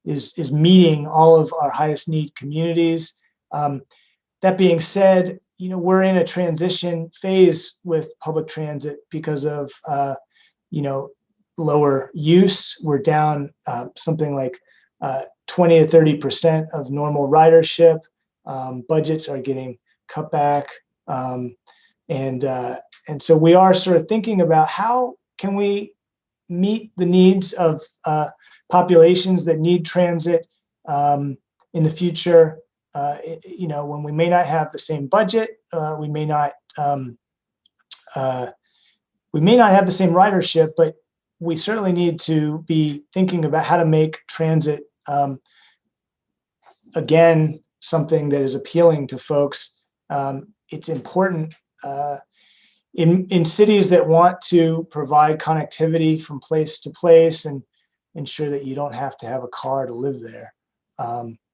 is meeting all of our highest need communities. That being said, we're in a transition phase with public transit because of, lower use. We're down something like 20 to 30% of normal ridership. Budgets are getting cut back. And so we are sort of thinking about how can we meet the needs of populations that need transit in the future. When we may not have the same budget, we may not have the same ridership, but we certainly need to be thinking about how to make transit again something that is appealing to folks. It's important in cities that want to provide connectivity from place to place and ensure that you don't have to have a car to live there.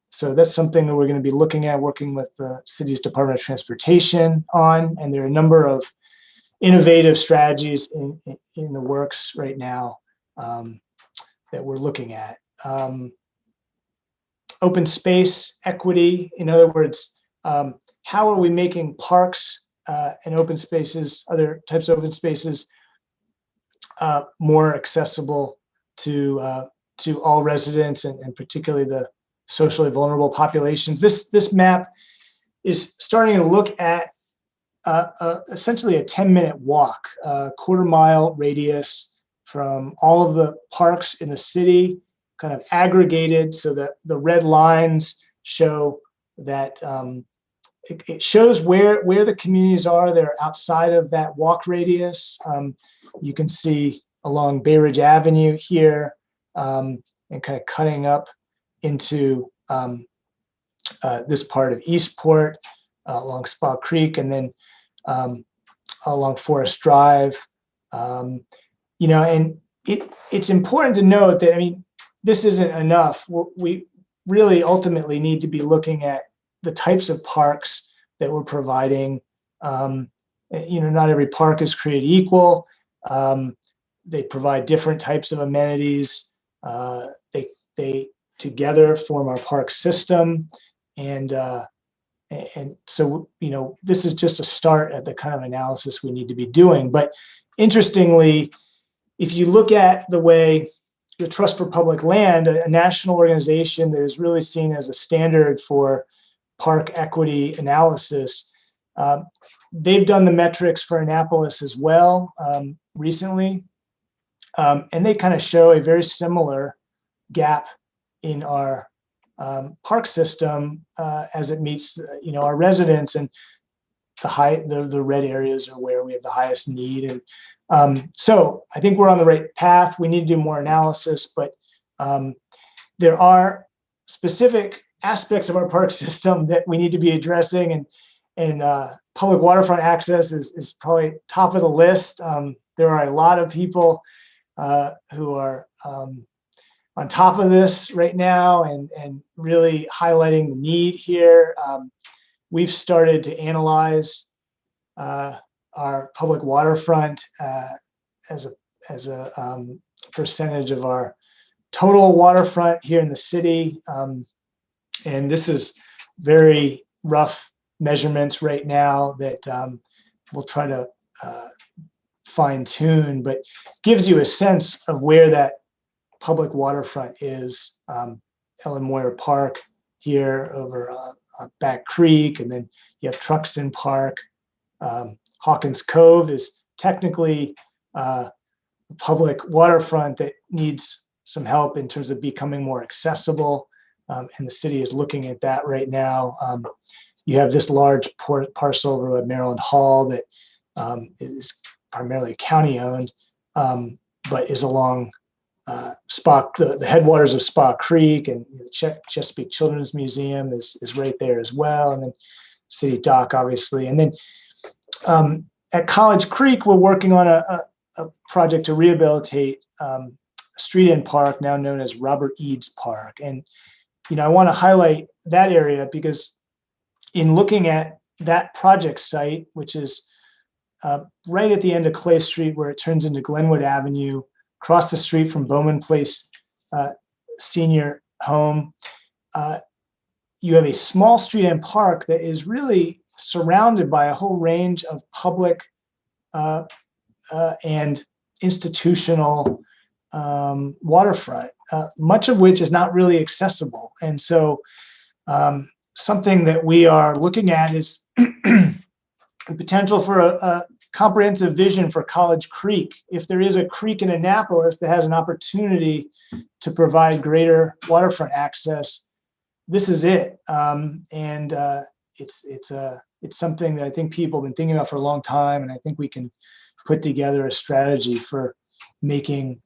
So that's something that we're going to be looking at, working with the city's Department of Transportation on, and there are a number of innovative strategies in the works right now that we're looking at. Open space equity, in other words, how are we making parks and open spaces, other types of open spaces, more accessible to all residents and particularly the socially vulnerable populations. This map is starting to look at essentially a 10-minute walk, quarter-mile radius from all of the parks in the city, kind of aggregated so that the red lines show that it shows where the communities are that are outside of that walk radius. You can see along Bay Ridge Avenue here and kind of cutting up into this part of Eastport along Spa Creek and then along Forest Drive. And it's important to note that, I mean, this isn't enough. We really ultimately need to be looking at the types of parks that we're providing. Not every park is created equal. They provide different types of amenities. They together form our park system. And so, this is just a start at the kind of analysis we need to be doing. But interestingly, if you look at the way the Trust for Public Land, a national organization that is really seen as a standard for park equity analysis, they've done the metrics for Annapolis as well recently. And they kind of show a very similar gap in our park system as it meets our residents, and the red areas are where we have the highest need. And so I think we're on the right path. We need to do more analysis, but there are specific aspects of our park system that we need to be addressing, and public waterfront access is probably top of the list. There are a lot of people who are on top of this right now and really highlighting the need here. We've started to analyze our public waterfront as a percentage of our total waterfront here in the city. And this is very rough measurements right now that we'll try to fine tune, but gives you a sense of where that public waterfront is. Ellen Moyer Park here over Back Creek, and then you have Truxton Park. Hawkins Cove is technically a public waterfront that needs some help in terms of becoming more accessible, and the city is looking at that right now. You have this large parcel over at Maryland Hall that is primarily county owned, but is along the headwaters of Spa Creek, and the Chesapeake Children's Museum is right there as well, and then City Dock, obviously. And then at College Creek, we're working on a project to rehabilitate a street end park now known as Robert Eads Park. And I want to highlight that area because in looking at that project site, which is right at the end of Clay Street where it turns into Glenwood Avenue, across the street from Bowman Place Senior Home, you have a small street end park that is really surrounded by a whole range of public and institutional waterfront, much of which is not really accessible. And so something that we are looking at is the potential for a comprehensive vision for College Creek. If there is a creek in Annapolis that has an opportunity to provide greater waterfront access, this is it. And it's something that I think people have been thinking about for a long time, and I think we can put together a strategy for making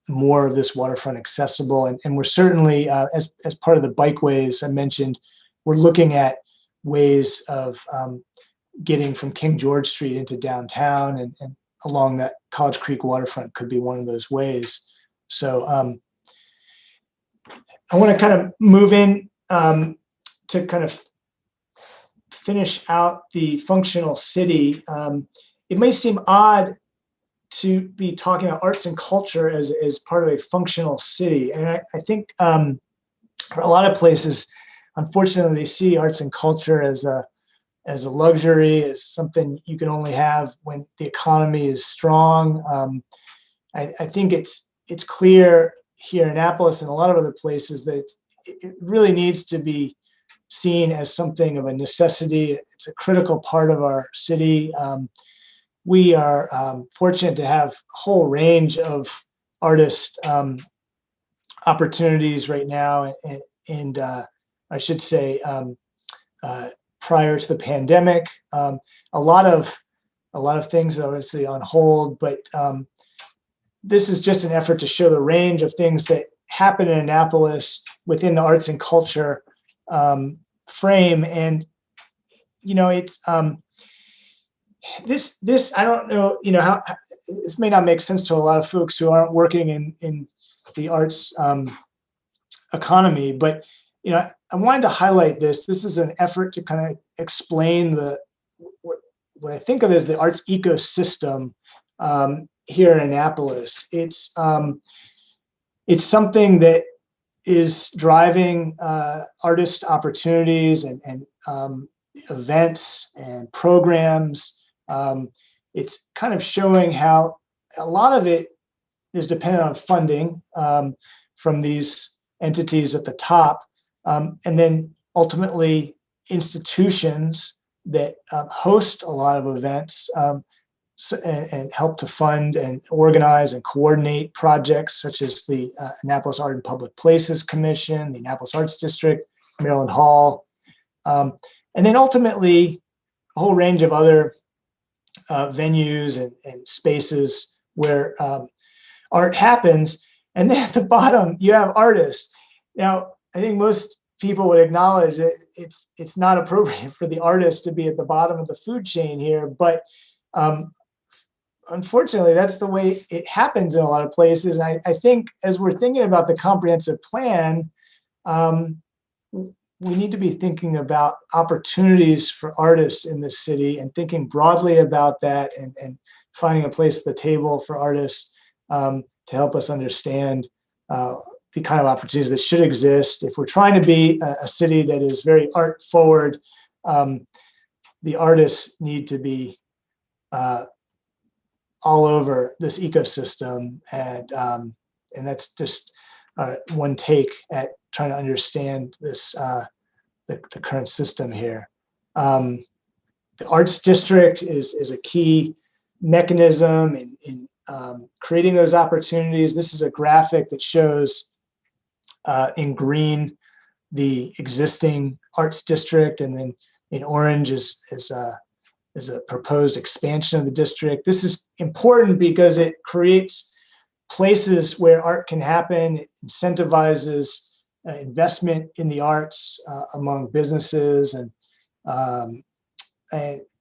more of this waterfront accessible. And we're certainly, as part of the bikeways I mentioned, we're looking at ways of getting from King George Street into downtown, and along that College Creek waterfront could be one of those ways. So I want to kind of move in to kind of finish out the functional city. It may seem odd to be talking about arts and culture as part of a functional city. And I think for a lot of places, unfortunately, they see arts and culture as a luxury, as something you can only have when the economy is strong. I think it's clear here in Annapolis and a lot of other places that it really needs to be seen as something of a necessity. It's a critical part of our city. We are fortunate to have a whole range of artist opportunities right now, and I should say prior to the pandemic, a lot of things are obviously on hold, but this is just an effort to show the range of things that happen in Annapolis within the arts and culture frame. And it's this I don't know how this may not make sense to a lot of folks who aren't working in the arts economy, but I wanted to highlight this. This is an effort to kind of explain what I think of as the arts ecosystem here in Annapolis. It's something that is driving artist opportunities and events and programs. It's kind of showing how a lot of it is dependent on funding from these entities at the top, and then ultimately institutions that host a lot of events and help to fund and organize and coordinate projects such as the Annapolis Art and Public Places Commission, the Annapolis Arts District, Maryland Hall, and then ultimately a whole range of other venues and spaces where art happens. And then at the bottom, you have artists. Now, I think most people would acknowledge that it's not appropriate for the artist to be at the bottom of the food chain here, but unfortunately, that's the way it happens in a lot of places. And I think as we're thinking about the comprehensive plan, we need to be thinking about opportunities for artists in this city and thinking broadly about that and finding a place at the table for artists to help us understand the kind of opportunities that should exist. If we're trying to be a city that is very art forward, the artists need to be all over this ecosystem, and that's just one take at trying to understand this the current system here. The Arts District is a key mechanism in creating those opportunities. This is a graphic that shows in green the existing Arts District, and then in orange is a proposed expansion of the district. This is important because it creates places where art can happen. It incentivizes investment in the arts among businesses, and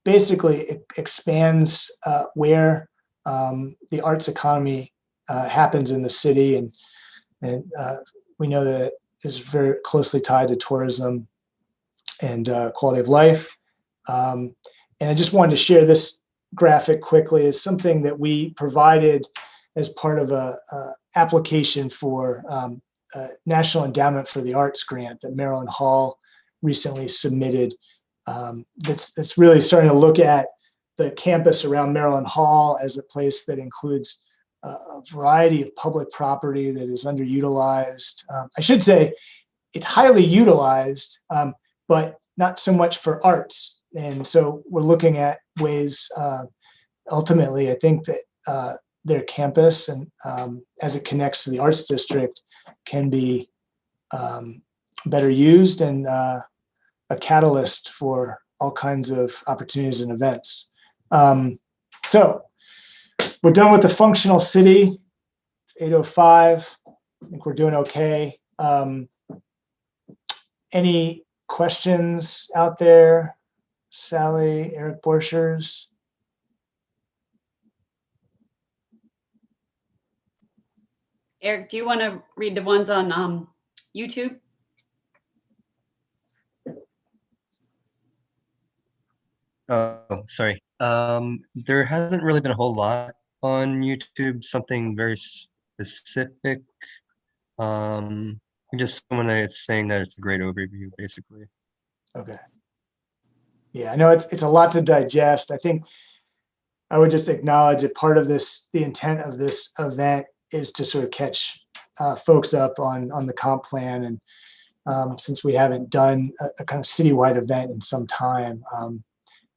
basically it expands where the arts economy happens in the city, and we know that it is very closely tied to tourism and quality of life. And I just wanted to share this graphic quickly as something that we provided as part of a application for National Endowment for the Arts grant that Maryland Hall recently submitted. That's really starting to look at the campus around Maryland Hall as a place that includes a variety of public property that is underutilized. I should say it's highly utilized, but not so much for arts. And so we're looking at ways, ultimately, I think that their campus and as it connects to the Arts District can be better used and a catalyst for all kinds of opportunities and events. So we're done with the functional city. It's 8:05. I think we're doing okay. Any questions out there? Sally, Eric Borchers? Eric, do you want to read the ones on YouTube? Oh, sorry. There hasn't really been a whole lot on YouTube, something very specific. Just someone that's saying that it's a great overview, basically. Okay. Yeah, I know it's a lot to digest. I think I would just acknowledge that part of this, the intent of this event is to sort of catch folks up on the comp plan. And since we haven't done a kind of citywide event in some time,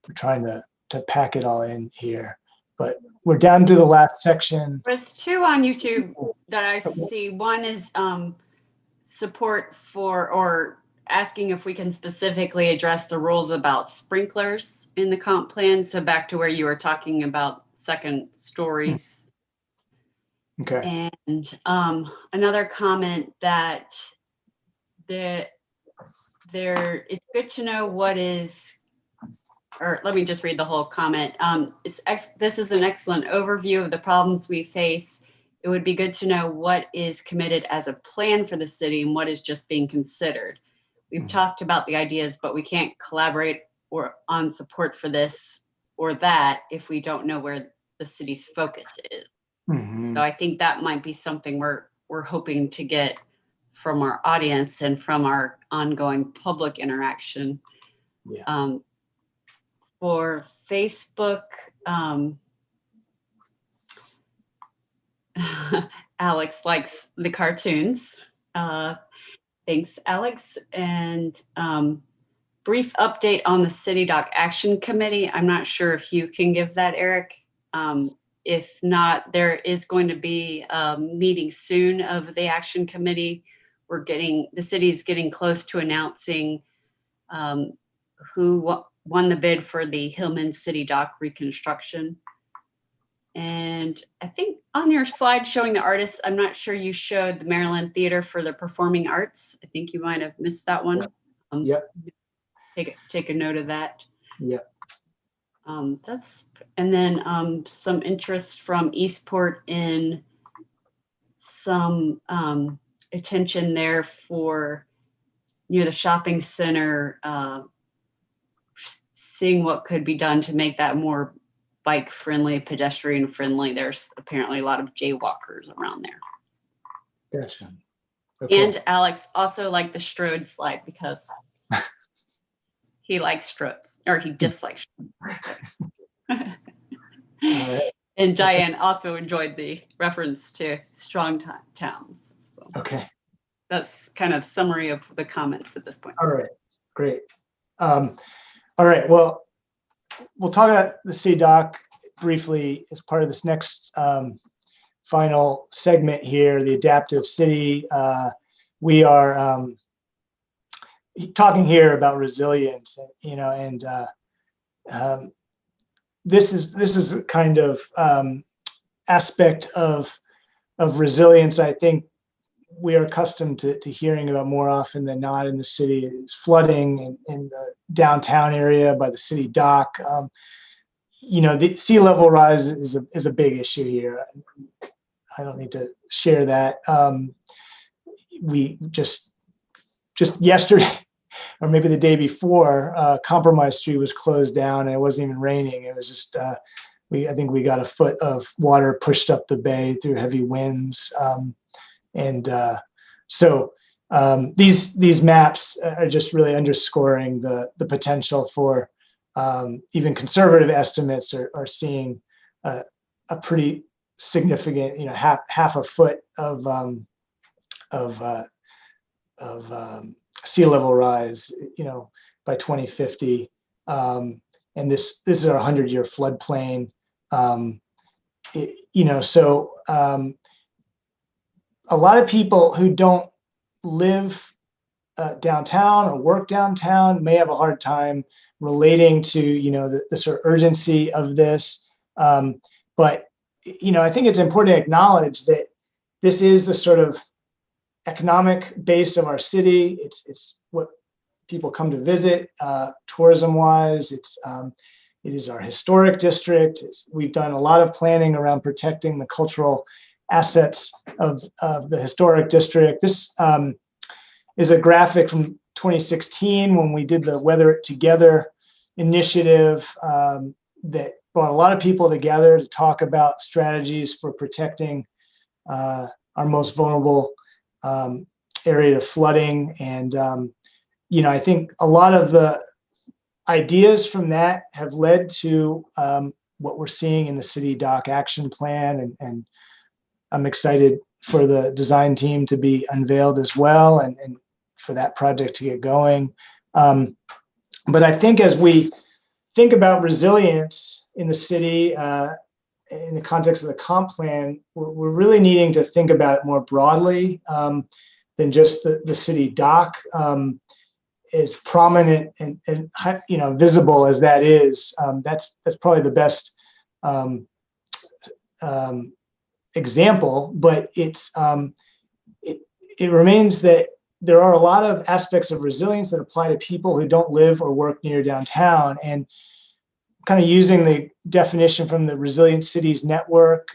we're trying to pack it all in here. But we're down to the last section. There's two on YouTube that I see. One is support for, or asking if we can specifically address the rules about sprinklers in the comp plan. So back to where you were talking about second stories. Okay. And another comment that it's good to know what is, or let me just read the whole comment. This is an excellent overview of the problems we face. It would be good to know what is committed as a plan for the city and what is just being considered. We've talked about the ideas, but we can't collaborate or on support for this or that if we don't know where the city's focus is. So I think that might be something we're hoping to get from our audience and from our ongoing public interaction. Yeah. For Facebook, Alex likes the cartoons. Thanks, Alex. And brief update on the City Dock Action Committee. I'm not sure if you can give that, Eric. If not, there is going to be a meeting soon of the action committee. The city is getting close to announcing who won the bid for the Hillman City Dock reconstruction. And I think on your slide showing the artists, I'm not sure you showed the Maryland Theater for the Performing Arts. I think you might have missed that one. Yep. Take a note of that. Yep. And then some interest from Eastport in some attention there for near the shopping center, seeing what could be done to make that more bike friendly, pedestrian friendly. There's apparently a lot of jaywalkers around there. Gotcha. Okay. And Alex also liked the Strode slide because he likes Strodes, or he dislikes Strodes. Right. And Diane also enjoyed the reference to strong towns. So Okay. that's kind of summary of the comments at this point. All right. Great. All right. Well, we'll talk about the city dock briefly as part of this next final segment here, the adaptive city. We are talking here about resilience, and this is a kind of aspect of resilience I think we are accustomed to hearing about more often than not in the city. Is flooding in the downtown area by the city dock. The sea level rise is a big issue here. I don't need to share that. We just yesterday, or maybe the day before, Compromise Street was closed down, and it wasn't even raining. It was just I think we got a foot of water pushed up the bay through heavy winds. So these maps are just really underscoring the potential for even conservative estimates are seeing a pretty significant, half a foot of sea level rise, by 2050. And this is our 100-year floodplain. A lot of people who don't live downtown or work downtown may have a hard time relating to, the sort of urgency of this. But I think it's important to acknowledge that this is the sort of economic base of our city. It's what people come to visit, tourism-wise. It is our historic district. We've done a lot of planning around protecting the cultural assets of the historic district. This is a graphic from 2016 when we did the Weather It Together initiative that brought a lot of people together to talk about strategies for protecting our most vulnerable area to flooding. And, I think a lot of the ideas from that have led to what we're seeing in the City Dock Action Plan. And I'm excited for the design team to be unveiled as well, and for that project to get going. But I think as we think about resilience in the city, in the context of the comp plan, we're really needing to think about it more broadly than just the city dock. As prominent and visible as that is, that's probably the best example. But it remains that there are a lot of aspects of resilience that apply to people who don't live or work near downtown. And kind of using the definition from the Resilient Cities Network,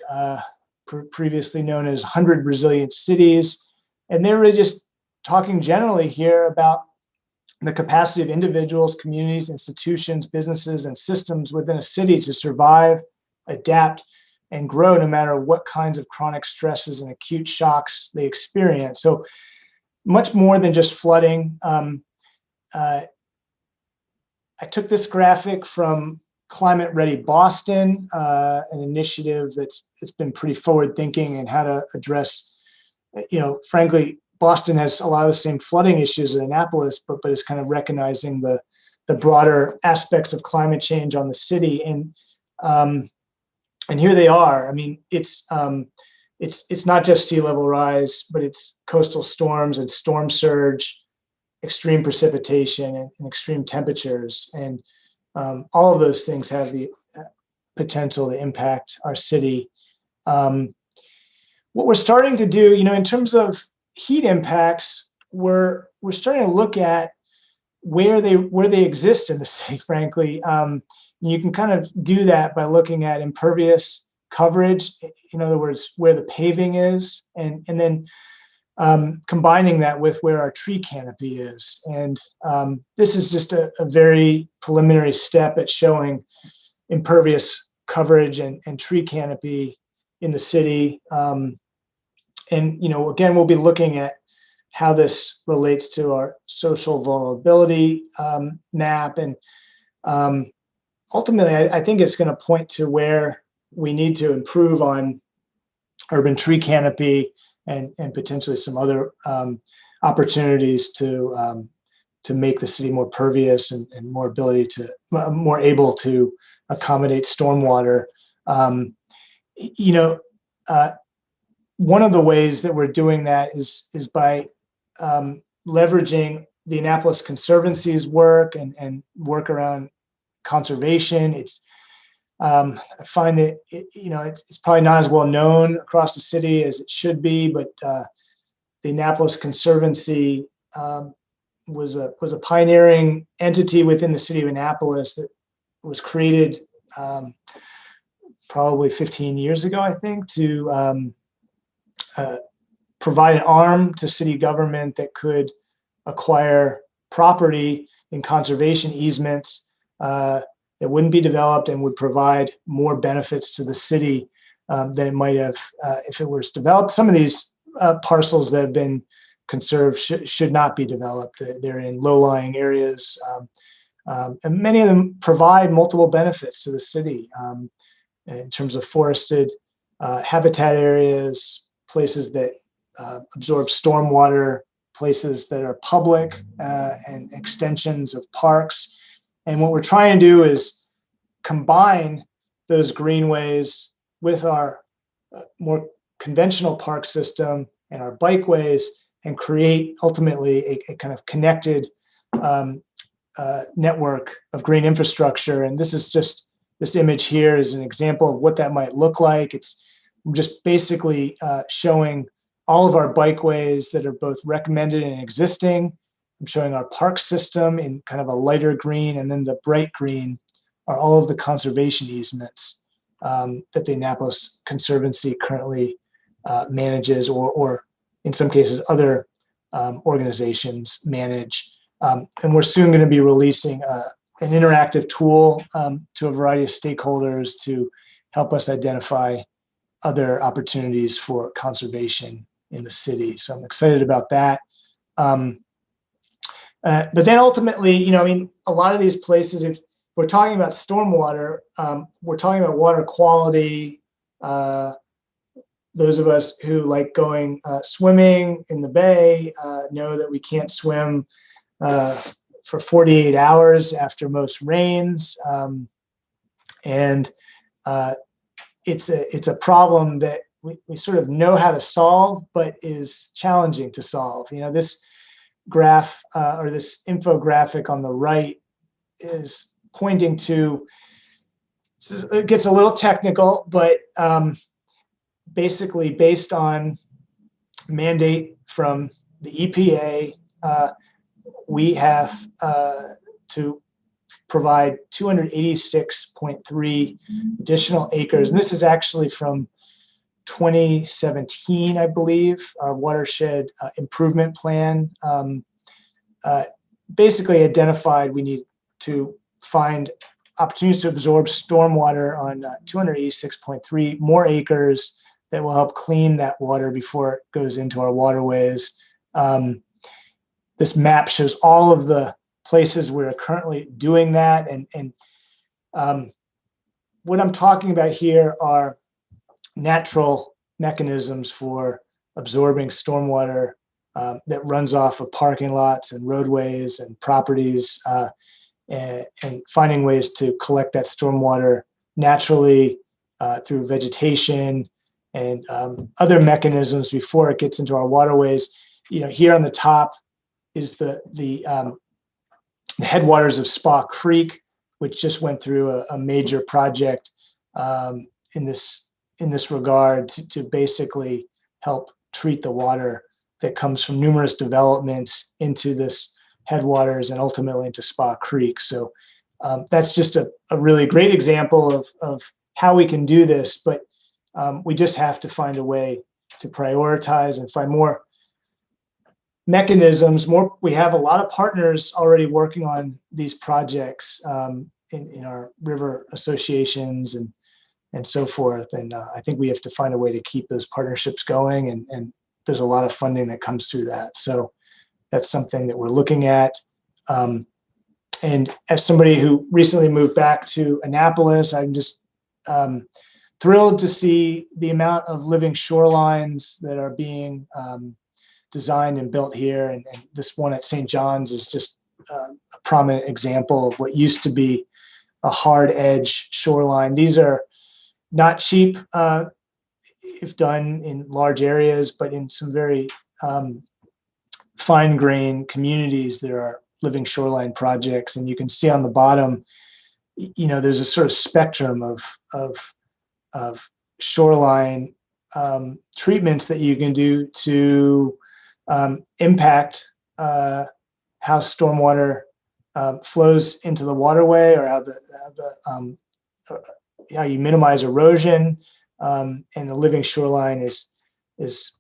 previously known as 100 Resilient Cities. And they're really just talking generally here about the capacity of individuals, communities, institutions, businesses, and systems within a city to survive, adapt, and grow no matter what kinds of chronic stresses and acute shocks they experience. So much more than just flooding. I took this graphic from Climate Ready Boston, an initiative that's been pretty forward thinking in how to address, frankly, Boston has a lot of the same flooding issues as Annapolis, but is kind of recognizing the broader aspects of climate change on the city. And And here they are. I mean, it's not just sea level rise, but it's coastal storms and storm surge, extreme precipitation, and extreme temperatures. And all of those things have the potential to impact our city. What we're starting to do, in terms of heat impacts, we're starting to look at where they exist in the city, frankly. You can kind of do that by looking at impervious coverage, in other words, where the paving is, and then combining that with where our tree canopy is. And this is just a very preliminary step at showing impervious coverage and tree canopy in the city. And, again, we'll be looking at how this relates to our social vulnerability map. And ultimately, I think it's going to point to where we need to improve on urban tree canopy and potentially some other opportunities to make the city more pervious and more able to accommodate stormwater. One of the ways that we're doing that is by leveraging the Annapolis Conservancy's work and work around conservation. I find it's probably not as well known across the city as it should be, but the Annapolis Conservancy was a pioneering entity within the city of Annapolis that was created probably 15 years ago, I think, to provide an arm to city government that could acquire property in conservation easements that wouldn't be developed and would provide more benefits to the city than it might have if it was developed. Some of these parcels that have been conserved should not be developed. They're in low-lying areas, and many of them provide multiple benefits to the city in terms of forested habitat areas, places that absorb stormwater, places that are public, and extensions of parks. And what we're trying to do is combine those greenways with our more conventional park system and our bikeways and create ultimately a kind of connected network of green infrastructure. And this image here is an example of what that might look like. It's just basically showing all of our bikeways that are both recommended and existing. I'm showing our park system in kind of a lighter green, and then the bright green are all of the conservation easements that the Annapolis Conservancy currently manages, or in some cases other organizations manage. And we're soon going to be releasing an interactive tool to a variety of stakeholders to help us identify other opportunities for conservation in the city. So I'm excited about that. But then ultimately, a lot of these places, if we're talking about stormwater, we're talking about water quality. Those of us who like going swimming in the bay know that we can't swim for 48 hours after most rains. And it's a problem that we sort of know how to solve, but is challenging to solve. This graph or this infographic on the right is pointing to, it gets a little technical, but basically based on mandate from the EPA, we have to provide 286.3 additional acres. And this is actually from 2017, I believe. Our watershed improvement plan basically identified we need to find opportunities to absorb stormwater on 286.3 more acres that will help clean that water before it goes into our waterways. This map shows all of the places we're currently doing that. And what I'm talking about here are natural mechanisms for absorbing stormwater that runs off of parking lots and roadways and properties, and finding ways to collect that stormwater naturally through vegetation and other mechanisms before it gets into our waterways. Here on the top is the headwaters of Spa Creek, which just went through a major project in this regard to basically help treat the water that comes from numerous developments into this headwaters and ultimately into Spa Creek. So that's just a really great example of how we can do this, but we just have to find a way to prioritize and find more mechanisms. We have a lot of partners already working on these projects in our river associations and so forth. And I think we have to find a way to keep those partnerships going. And there's a lot of funding that comes through that. So that's something that we're looking at. And as somebody who recently moved back to Annapolis, I'm just thrilled to see the amount of living shorelines that are being designed and built here. And this one at St. John's is just a prominent example of what used to be a hard edge shoreline. These are not cheap if done in large areas, but in some very fine grained communities, there are living shoreline projects. And you can see on the bottom, there's a sort of spectrum of shoreline treatments that you can do to impact how stormwater flows into the waterway, or how you minimize erosion. And the living shoreline is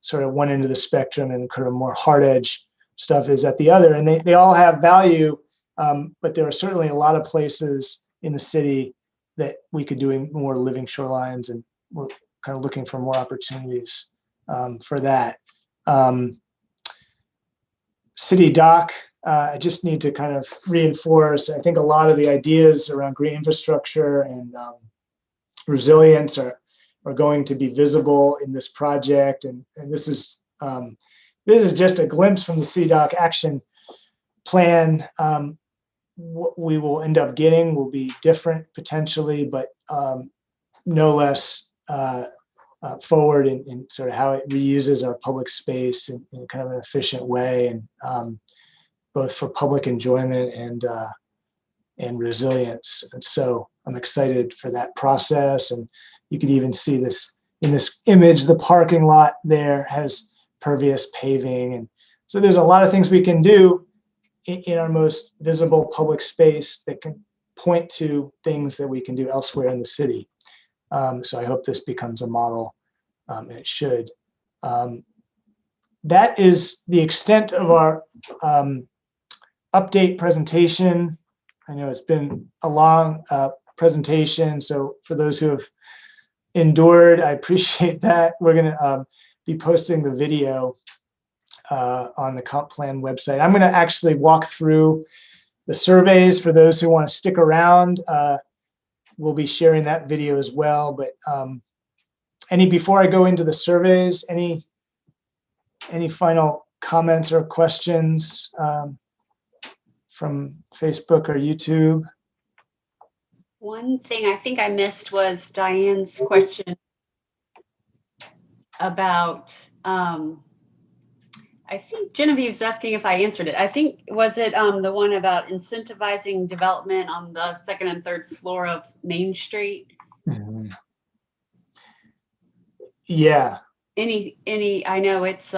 sort of one end of the spectrum, and kind of more hard edge stuff is at the other. And they all have value, but there are certainly a lot of places in the city that we could do more living shorelines, and we're kind of looking for more opportunities for that. City dock, I just need to kind of reinforce, I think a lot of the ideas around green infrastructure and resilience are going to be visible in this project. And this is just a glimpse from the City Dock Action Plan. What we will end up getting will be different potentially, but no less forward in sort of how it reuses our public space in kind of an efficient way, and both for public enjoyment and resilience. And so I'm excited for that process. And you could even see this in this image. The parking lot there has pervious paving, and so there's a lot of things we can do in our most visible public space that can point to things that we can do elsewhere in the city. So I hope this becomes a model, and it should. That is the extent of our update presentation. I know it's been a long presentation, so for those who have endured, I appreciate that. We're going to be posting the video on the comp plan website. I'm going to actually walk through the surveys for those who want to stick around. We'll be sharing that video as well. But before I go into the surveys, any final comments or questions from Facebook or YouTube? One thing I think I missed was Diane's question about, I think Genevieve's asking if I answered it. I think, was it the one about incentivizing development on the second and third floor of Main Street? Mm-hmm. Yeah. I know it's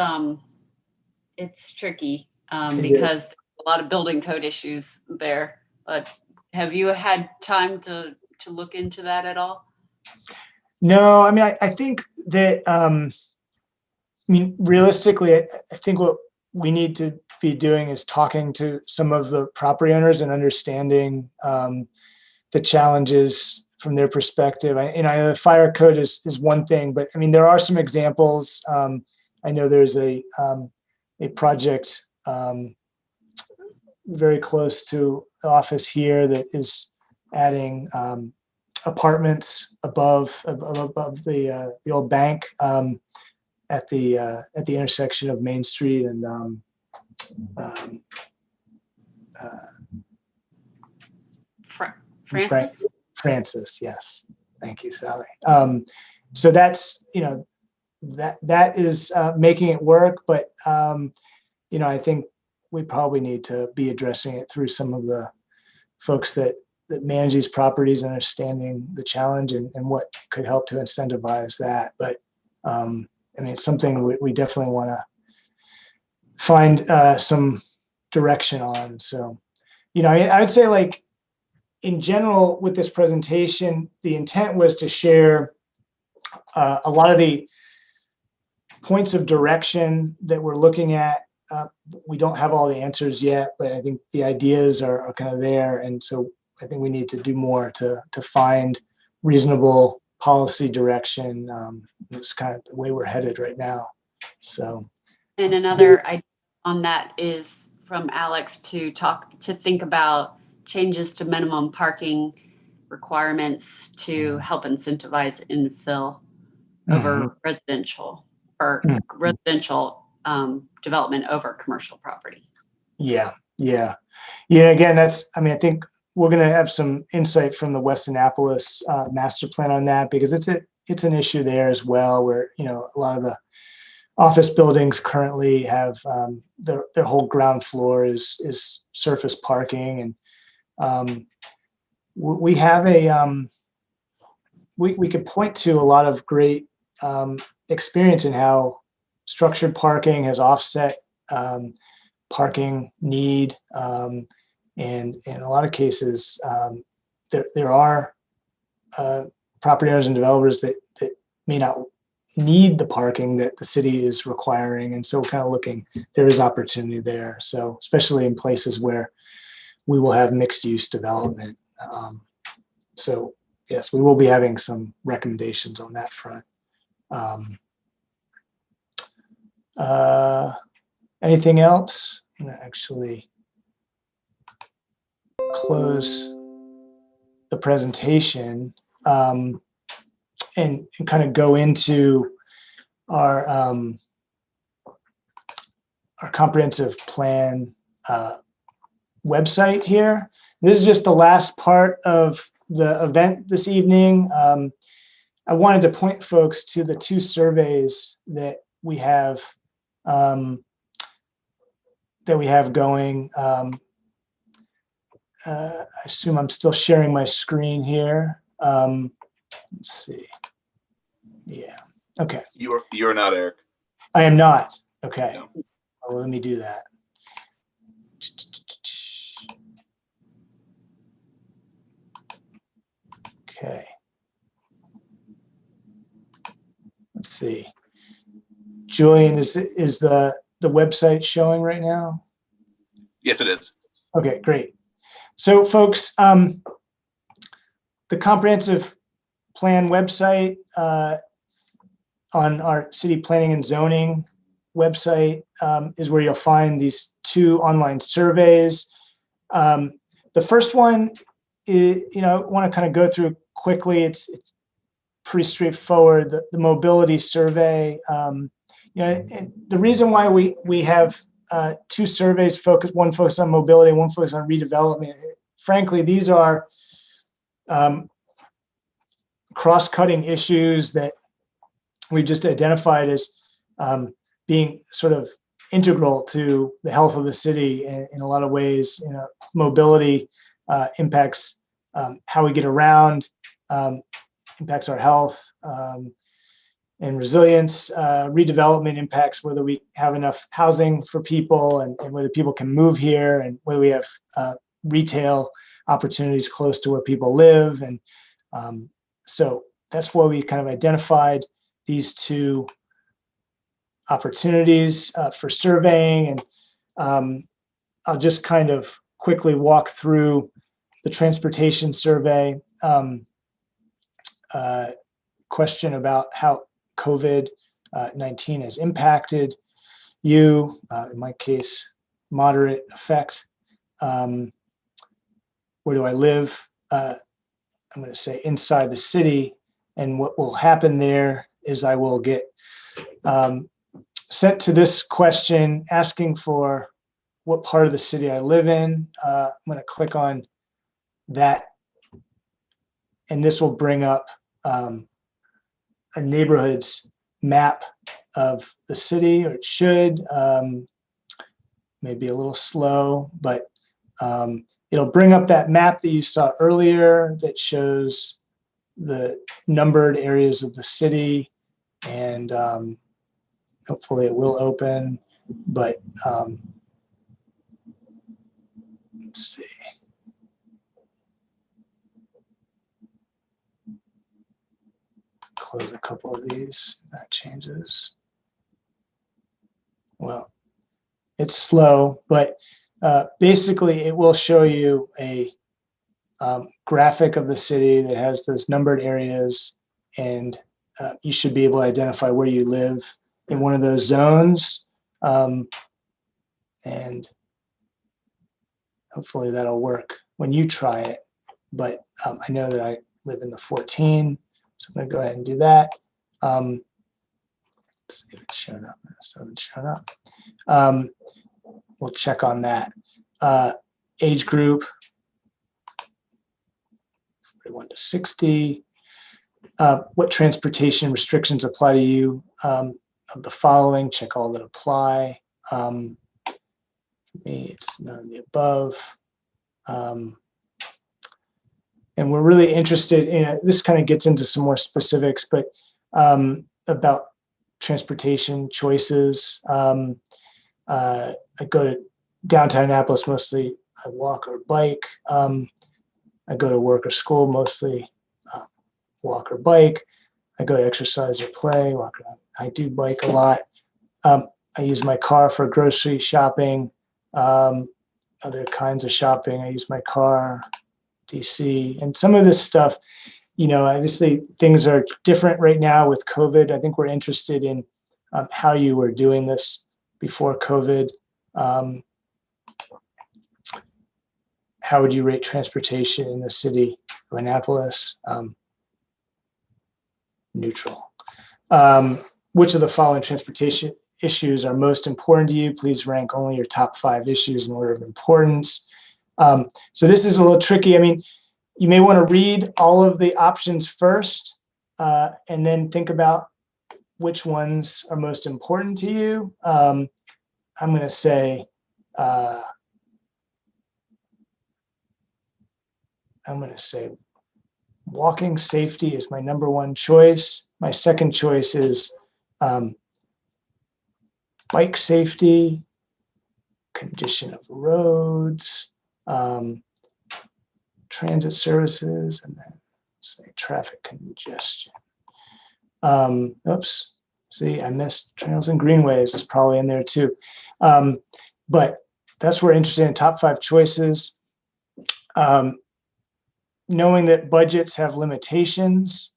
tricky because there's a lot of building code issues there, but have you had time to look into that at all? No, I mean, I think that, realistically, I think what we need to be doing is talking to some of the property owners and understanding the challenges from their perspective. I know the fire code is one thing, but I mean, there are some examples. I know there's a project very close to the office here that is adding apartments above the old bank at the intersection of Main Street and Francis? Francis, yes. Thank you, Sally. So that's, that is making it work, but I think we probably need to be addressing it through some of the folks that manage these properties, understanding the challenge and what could help to incentivize that. But it's something we definitely want to find some direction on. So, I would say, like, in general with this presentation, the intent was to share a lot of the points of direction that we're looking at. We don't have all the answers yet, but I think the ideas are kind of there. And so I think we need to do more to find reasonable policy direction. It's kind of the way we're headed right now. So. And another idea on that is from Alex to think about changes to minimum parking requirements to help incentivize infill over residential or residential development over commercial property. Yeah. Again, I think we're going to have some insight from the West Annapolis master plan on that, because it's an issue there as well, where a lot of the office buildings currently have their whole ground floor is surface parking, and we have we could point to a lot of great experience in how structured parking has offset parking need, and in a lot of cases there are property owners and developers that may not need the parking that the city is requiring, and so we're kind of looking, there is opportunity there. So especially in places where we will have mixed use development. So yes, we will be having some recommendations on that front. Anything else? I'm gonna actually close the presentation and kind of go into our comprehensive plan website here. This is just the last part of the event this evening. I wanted to point folks to the 2 surveys that we have going. I assume I'm still sharing my screen here. Let's see. Yeah. Okay. You're not, Eric. I am not. Okay. No. Well, let me do that. Okay. Let's see. Julian, is the website showing right now? Yes, it is. Okay, great. So folks, the comprehensive plan website on our city planning and zoning website is where you'll find these 2 online surveys. The first one is, I want to kind of go through quickly. It's pretty straightforward. The mobility survey. And the reason why we have 2 surveys one focused on mobility, one focused on redevelopment. Frankly, these are cross-cutting issues that we just identified as being sort of integral to the health of the city in a lot of ways. Mobility impacts how we get around, impacts our health and resilience. Redevelopment impacts whether we have enough housing for people and whether people can move here, and whether we have retail opportunities close to where people live. And so that's why we kind of identified these 2 opportunities for surveying. And I'll just kind of quickly walk through the transportation survey. Question about how COVID-19 has impacted you. In my case, moderate effect. Where do I live? I'm going to say inside the city. And what will happen there is I will get sent to this question asking for what part of the city I live in. I'm going to click on that, and this will bring up a neighborhood's map of the city, or it should. Maybe a little slow, but it'll bring up that map that you saw earlier that shows the numbered areas of the city, and hopefully it will open, but let's see. Close a couple of these, that changes. Well, it's slow, but basically it will show you a graphic of the city that has those numbered areas, and you should be able to identify where you live in one of those zones. And hopefully that'll work when you try it. But I know that I live in the 14, so I'm going to go ahead and do that. Let's see if it's showing up. It still hasn't shown up. We'll check on that. Age group, 41 to 60. What transportation restrictions apply to you? Of the following, check all that apply. For me, it's none of the above. And we're really interested in, this kind of gets into some more specifics, but about transportation choices. I go to downtown Annapolis, mostly I walk or bike. I go to work or school, mostly walk or bike. I go to exercise or play, walk. I do bike a lot. I use my car for grocery shopping, other kinds of shopping. I use my car, DC, and some of this stuff, you know, obviously things are different right now with COVID. I think we're interested in how you were doing this before COVID. How would you rate transportation in the city of Annapolis? Neutral. Which of the following transportation issues are most important to you? Please rank only your top 5 issues in order of importance. So this is a little tricky. I mean, you may want to read all of the options first, and then think about which ones are most important to you. I'm going to say, walking safety is my number 1 choice. My second choice is bike safety, condition of roads, transit services, and then say traffic congestion. Oops, see, I missed trails and greenways. It's probably in there too. But that's where we're interested in top 5 choices. Knowing that budgets have limitations,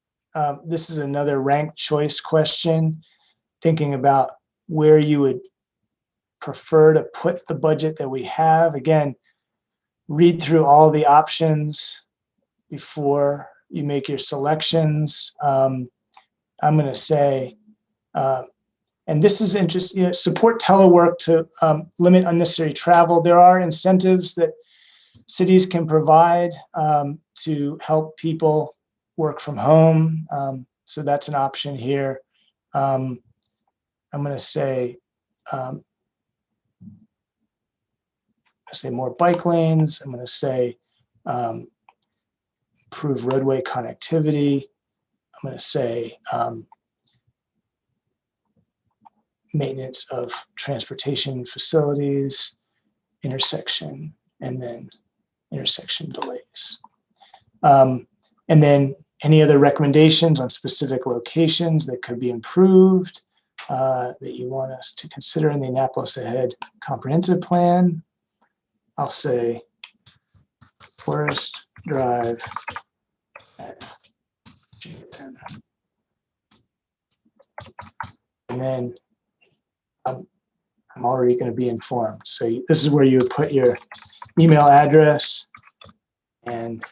this is another ranked choice question, thinking about where you would prefer to put the budget that we have. Again, read through all the options before you make your selections. I'm going to say, and this is interesting, you know, support telework to limit unnecessary travel. There are incentives that cities can provide to help people work from home. So that's an option here. I'm going to say, more bike lanes. I'm going to say improve roadway connectivity. I'm going to say maintenance of transportation facilities, intersection, and then intersection delays. And then any other recommendations on specific locations that could be improved that you want us to consider in the Annapolis Ahead Comprehensive Plan. I'll say Forest Drive at GN. And then I'm already going to be informed. So this is where you would put your email address, and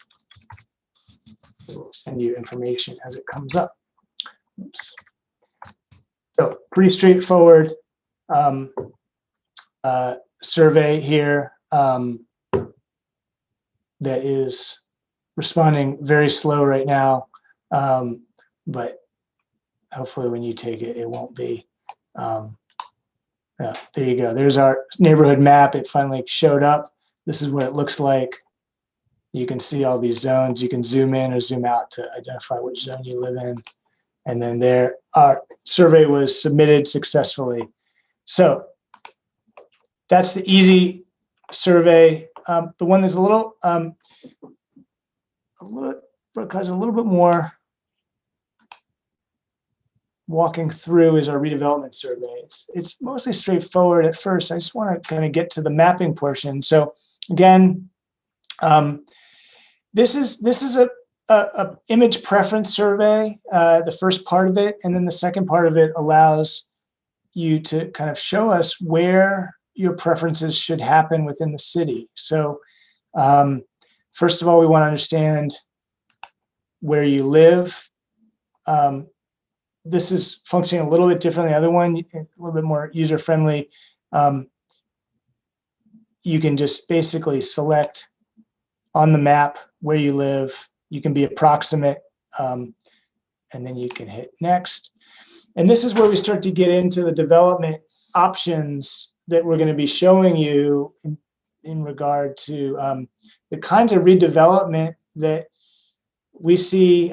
it will send you information as it comes up. Oops. So pretty straightforward survey here that is responding very slow right now. but hopefully when you take it, it won't be. Yeah, there you go. There's our neighborhood map. It finally showed up. This is what it looks like. You can see all these zones. You can zoom in or zoom out to identify which zone you live in. And then there, our survey was submitted successfully. So that's the easy survey. The one that's a little bit more walking through is our redevelopment survey. It's mostly straightforward at first. I just want to kind of get to the mapping portion. So again, this is a image preference survey, the first part of it, and then the second part of it allows you to kind of show us where your preferences should happen within the city. So first of all, we want to understand where you live. This is functioning a little bit different than the other one, a little bit more user-friendly. You can just basically select on the map where you live. You can be approximate, and then you can hit next. And this is where we start to get into the development options that we're going to be showing you in regard to the kinds of redevelopment that we see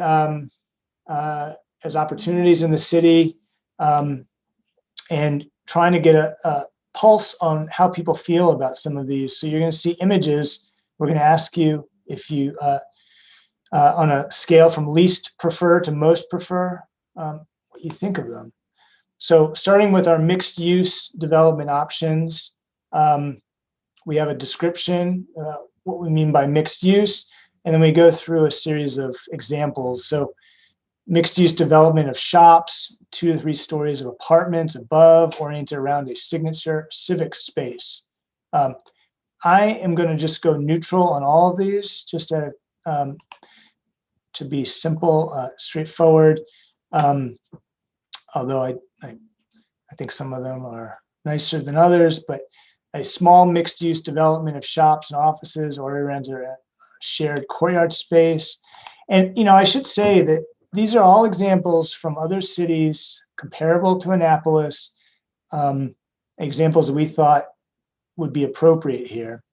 as opportunities in the city, and trying to get a pulse on how people feel about some of these. So you're going to see images. We're going to ask you if you, on a scale from least prefer to most prefer, what you think of them. So starting with our mixed use development options, we have a description, what we mean by mixed use, and then we go through a series of examples. So mixed use development of shops, 2 to 3 stories of apartments above, oriented around a signature civic space. I am going to just go neutral on all of these, just to be simple, straightforward. Although I think some of them are nicer than others, but a small mixed use development of shops and offices or around a shared courtyard space. And, I should say that these are all examples from other cities comparable to Annapolis, examples that we thought would be appropriate here.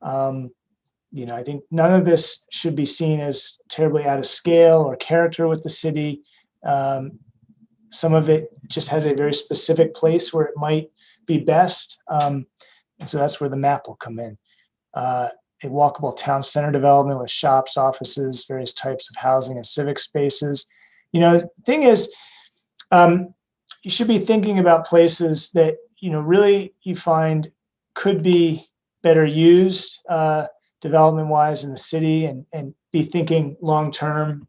I think none of this should be seen as terribly out of scale or character with the city. Some of it just has a very specific place where it might be best. And so that's where the map will come in. A walkable town center development with shops, offices, various types of housing and civic spaces. The thing is, you should be thinking about places that, really you find could be better used development-wise in the city, and be thinking long-term,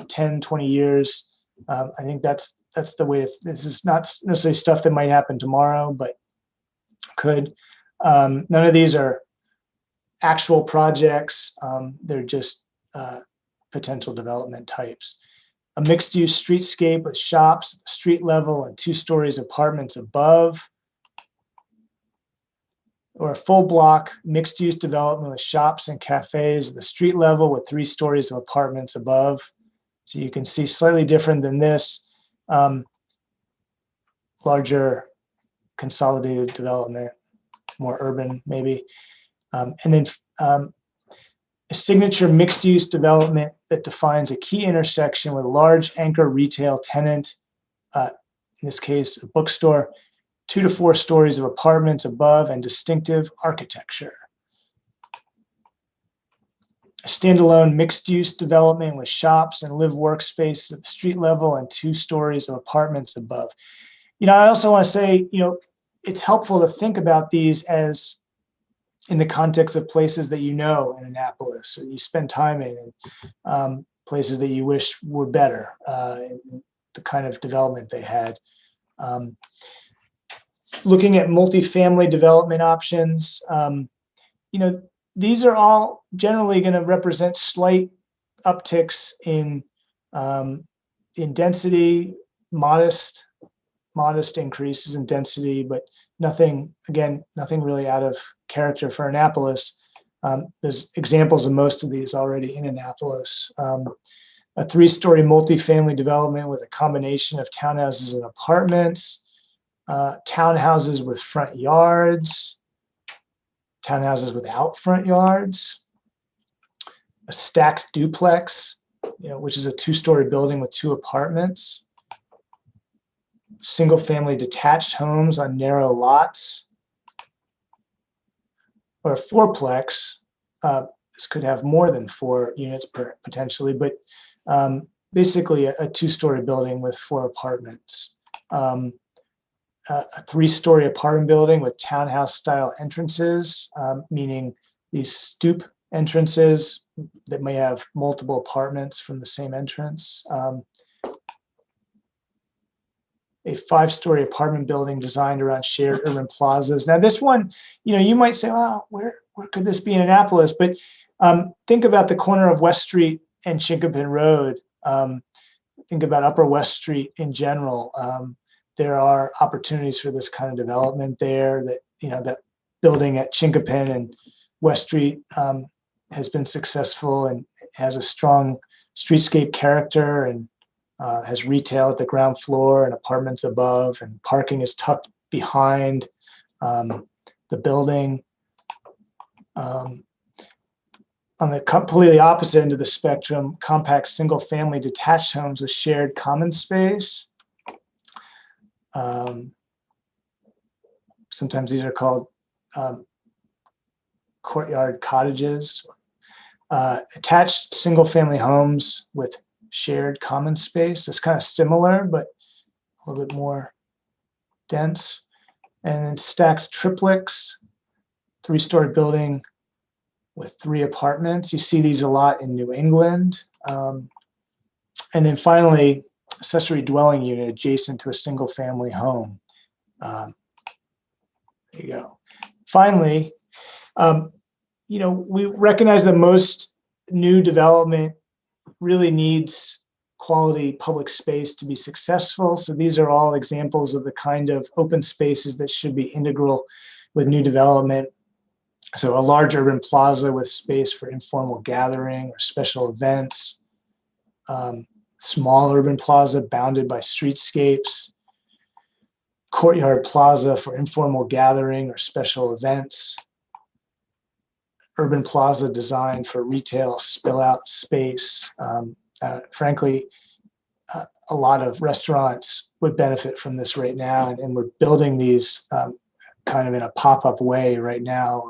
10, 20 years. I think that's the way. This is not necessarily stuff that might happen tomorrow, but could. None of these are actual projects. They're just potential development types. A mixed-use streetscape with shops at the street level and 2 stories apartments above, or a full block mixed-use development with shops and cafes at the street level with 3 stories of apartments above. So you can see slightly different than this, larger consolidated development, more urban maybe. And then a signature mixed-use development that defines a key intersection with a large anchor retail tenant, in this case, a bookstore, 2 to 4 stories of apartments above, and distinctive architecture. A standalone mixed-use development with shops and live workspace at the street level and 2 stories of apartments above. I also want to say, it's helpful to think about these as in the context of places that in Annapolis, or you spend time in, and places that you wish were better, in the kind of development they had. Looking at multifamily development options, these are all generally going to represent slight upticks in density, modest increases in density, but nothing really out of character for Annapolis. There's examples of most of these already in Annapolis. a 3-story multifamily development with a combination of townhouses and apartments, townhouses with front yards, townhouses without front yards, a stacked duplex, which is a 2-story building with 2 apartments, single-family detached homes on narrow lots, or a 4-plex. This could have more than 4 units potentially, but basically a 2-story building with 4 apartments. A 3-story apartment building with townhouse-style entrances, meaning these stoop entrances that may have multiple apartments from the same entrance. A 5-story apartment building designed around shared urban plazas. Now, this one, you might say, "Oh, where could this be in Annapolis?" But think about the corner of West Street and Chinkopin Road. Think about Upper West Street in general. There are opportunities for this kind of development there. That building at Chinkopin and West Street has been successful and has a strong streetscape character, and has retail at the ground floor and apartments above, and parking is tucked behind the building. On the completely opposite end of the spectrum, compact single-family detached homes with shared common space. Sometimes these are called courtyard cottages. Attached single-family homes with shared common space. It's kind of similar, but a little bit more dense. And then stacked triplex, 3-story building with 3 apartments. You see these a lot in New England. And then finally, accessory dwelling unit adjacent to a single-family home. There you go. Finally, we recognize that most new development really needs quality public space to be successful. So these are all examples of the kind of open spaces that should be integral with new development. So a large urban plaza with space for informal gathering or special events, small urban plaza bounded by streetscapes, courtyard plaza for informal gathering or special events, urban plaza designed for retail spill-out space. Frankly, a lot of restaurants would benefit from this right now, and we're building these kind of in a pop-up way right now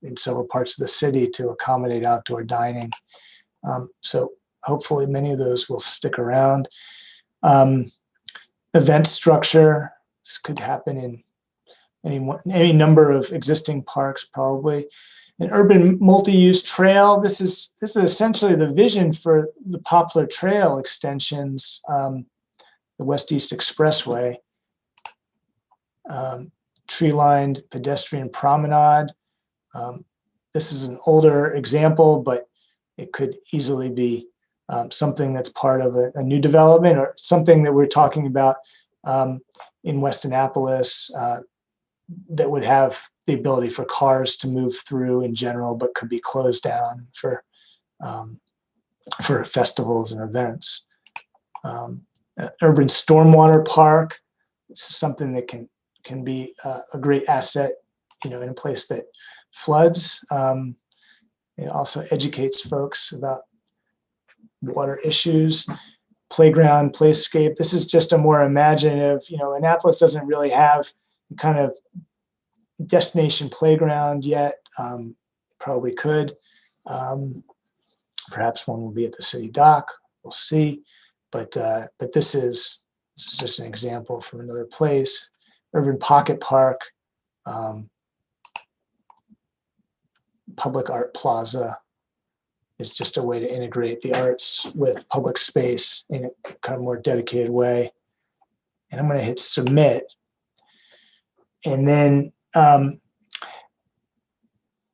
in several parts of the city to accommodate outdoor dining. So hopefully many of those will stick around. Event structure, this could happen in any number of existing parks probably. An urban multi-use trail. This is essentially the vision for the Poplar Trail extensions, the West-East Expressway. Tree-lined pedestrian promenade. This is an older example, but it could easily be something that's part of a new development, or something that we're talking about in West Annapolis that would have the ability for cars to move through in general, but could be closed down for festivals and events. Urban stormwater park. This is something that can be a great asset, in a place that floods. It also educates folks about water issues. Playground, playscape. This is just a more imaginative. Annapolis doesn't really have kind of destination playground yet. Probably could. Perhaps one will be at the city dock. We'll see. But this is just an example from another place. Urban Pocket Park, Public Art Plaza is just a way to integrate the arts with public space in a kind of more dedicated way. And I'm going to hit submit. And then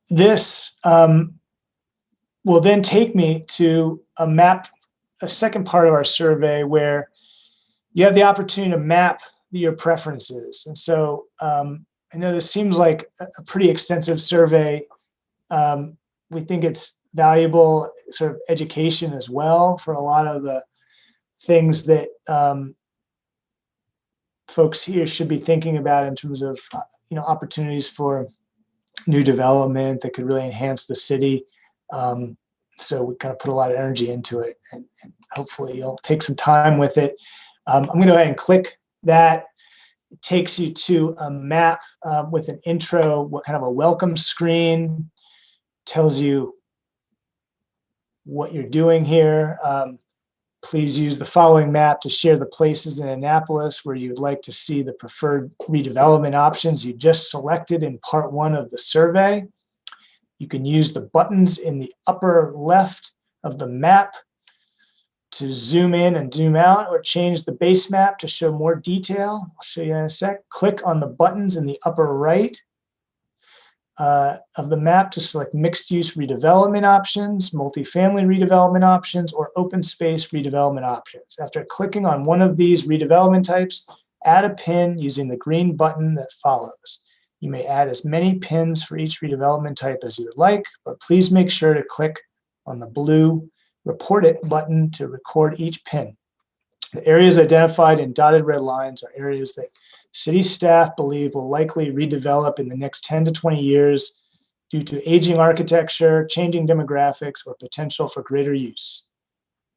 this will then take me to a second part of our survey where you have the opportunity to map your preferences. And so I know this seems like a pretty extensive survey. We think it's valuable sort of education as well for a lot of the things that folks here should be thinking about in terms of opportunities for new development that could really enhance the city. So we kind of put a lot of energy into it, and hopefully you'll take some time with it. I'm going to go ahead and click that. It takes you to a map with an intro, what kind of a welcome screen, tells you what you're doing here. Please use the following map to share the places in Annapolis where you would like to see the preferred redevelopment options you just selected in part 1 of the survey. You can use the buttons in the upper left of the map to zoom in and zoom out, or change the base map to show more detail. I'll show you in a sec. Click on the buttons in the upper right of the map to select mixed-use redevelopment options, multifamily redevelopment options, or open space redevelopment options. After clicking on one of these redevelopment types, add a pin using the green button that follows. You may add as many pins for each redevelopment type as you would like, but please make sure to click on the blue Report It button to record each pin. The areas identified in dotted red lines are areas that city staff believe will likely redevelop in the next 10 to 20 years due to aging architecture, changing demographics, or potential for greater use.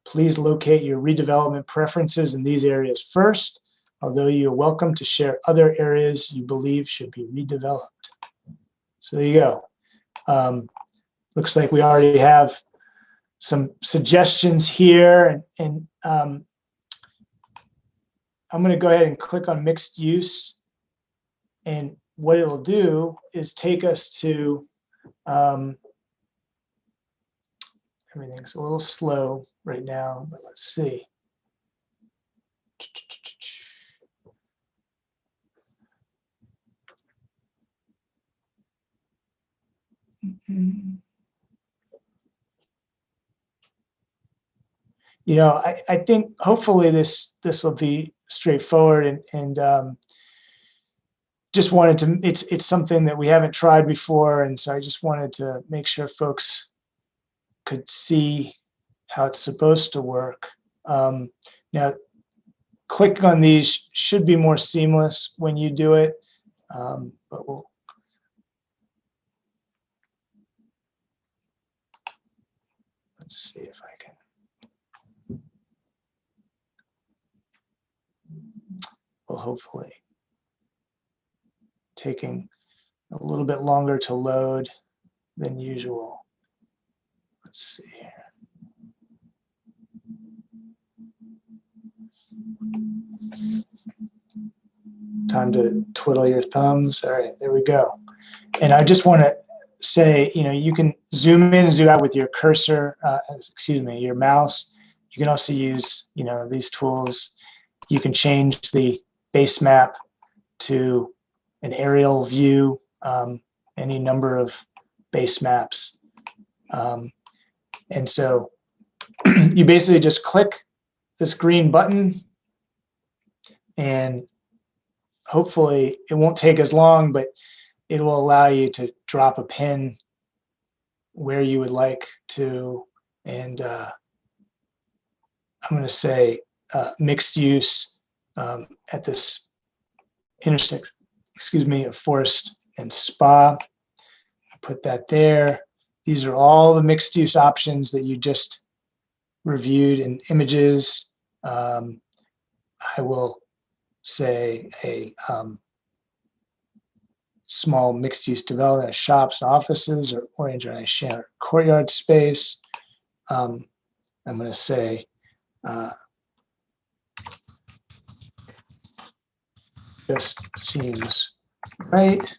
Please locate your redevelopment preferences in these areas first, although you are welcome to share other areas you believe should be redeveloped. So there you go. Looks like we already have some suggestions here, and I'm going to go ahead and click on mixed use, and what it'll do is take us to everything's a little slow right now, but let's see. I think hopefully this will be straightforward, and just wanted to, it's something that we haven't tried before, and so I just wanted to make sure folks could see how it's supposed to work. Now, clicking on these should be more seamless when you do it, but let's see if I can. Well, hopefully taking a little bit longer to load than usual. Let's see here. Time to twiddle your thumbs. All right, there we go. And I just want to say, you can zoom in and zoom out with your cursor, your mouse. You can also use, these tools. You can change the base map to an aerial view, any number of base maps. And so you basically just click this green button, and hopefully it won't take as long, but it will allow you to drop a pin where you would like to. And I'm going to say mixed use at this intersection, of Forest and Spa. I put that there. These are all the mixed use options that you just reviewed in images. I will say a small mixed use development of shops and offices, or oriented on a shared courtyard space. I'm going to say just seems right.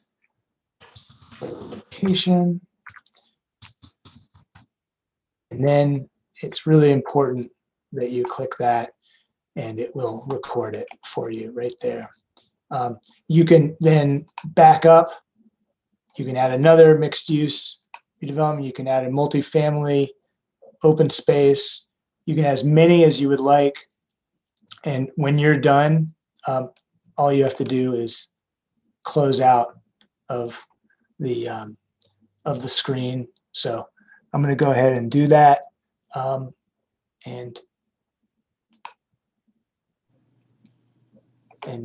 Location. And then it's really important that you click that, and it will record it for you right there. You can then back up. You can add another mixed use redevelopment. You can add a multifamily open space. You can add as many as you would like. And when you're done, all you have to do is close out of the screen. So I'm going to go ahead and do that. And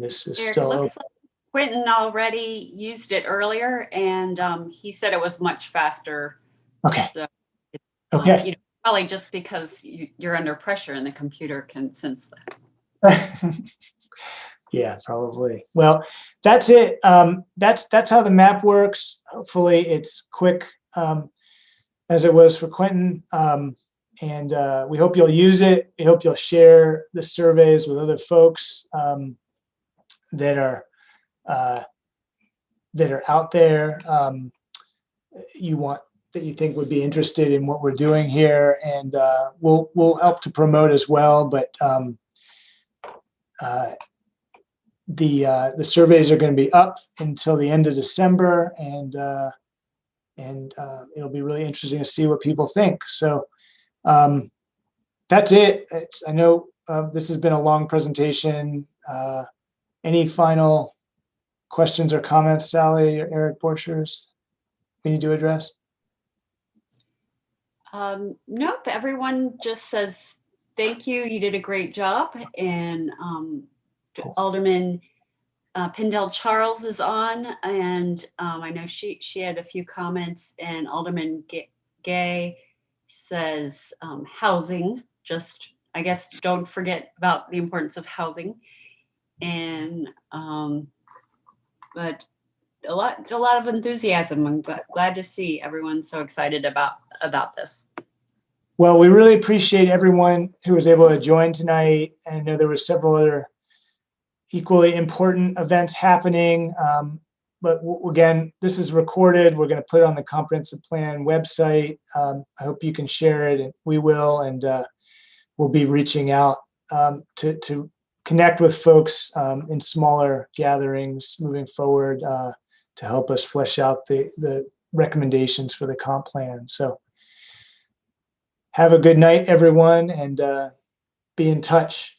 this is Eric, it still open. looks like Quentin already used it earlier, and he said it was much faster. Okay. So, Okay. you know, probably just because you're under pressure and the computer can sense that. Yeah, probably. Well, that's it. That's how the map works. Hopefully it's quick, as it was for Quentin. And we hope you'll use it. We hope you'll share the surveys with other folks that are out there. That you think would be interested in what we're doing here, and we'll help to promote as well. But the surveys are going to be up until the end of December, and it'll be really interesting to see what people think. So that's it. I know this has been a long presentation. Any final questions or comments, Sally or Eric Borchers, we need to address? Nope, everyone just says thank you. You did a great job. And Cool. Alderman Pindell Charles is on, and I know she had a few comments. And Alderman Gay says housing. Just, I guess, don't forget about the importance of housing. And but a lot of enthusiasm. I'm glad to see everyone so excited about this. Well, we really appreciate everyone who was able to join tonight. And I know there were several other equally important events happening. But again, this is recorded. We're going to put it on the comprehensive plan website. I hope you can share it, and we will. And we'll be reaching out to connect with folks in smaller gatherings moving forward to help us flesh out the recommendations for the comp plan. So have a good night, everyone, and be in touch.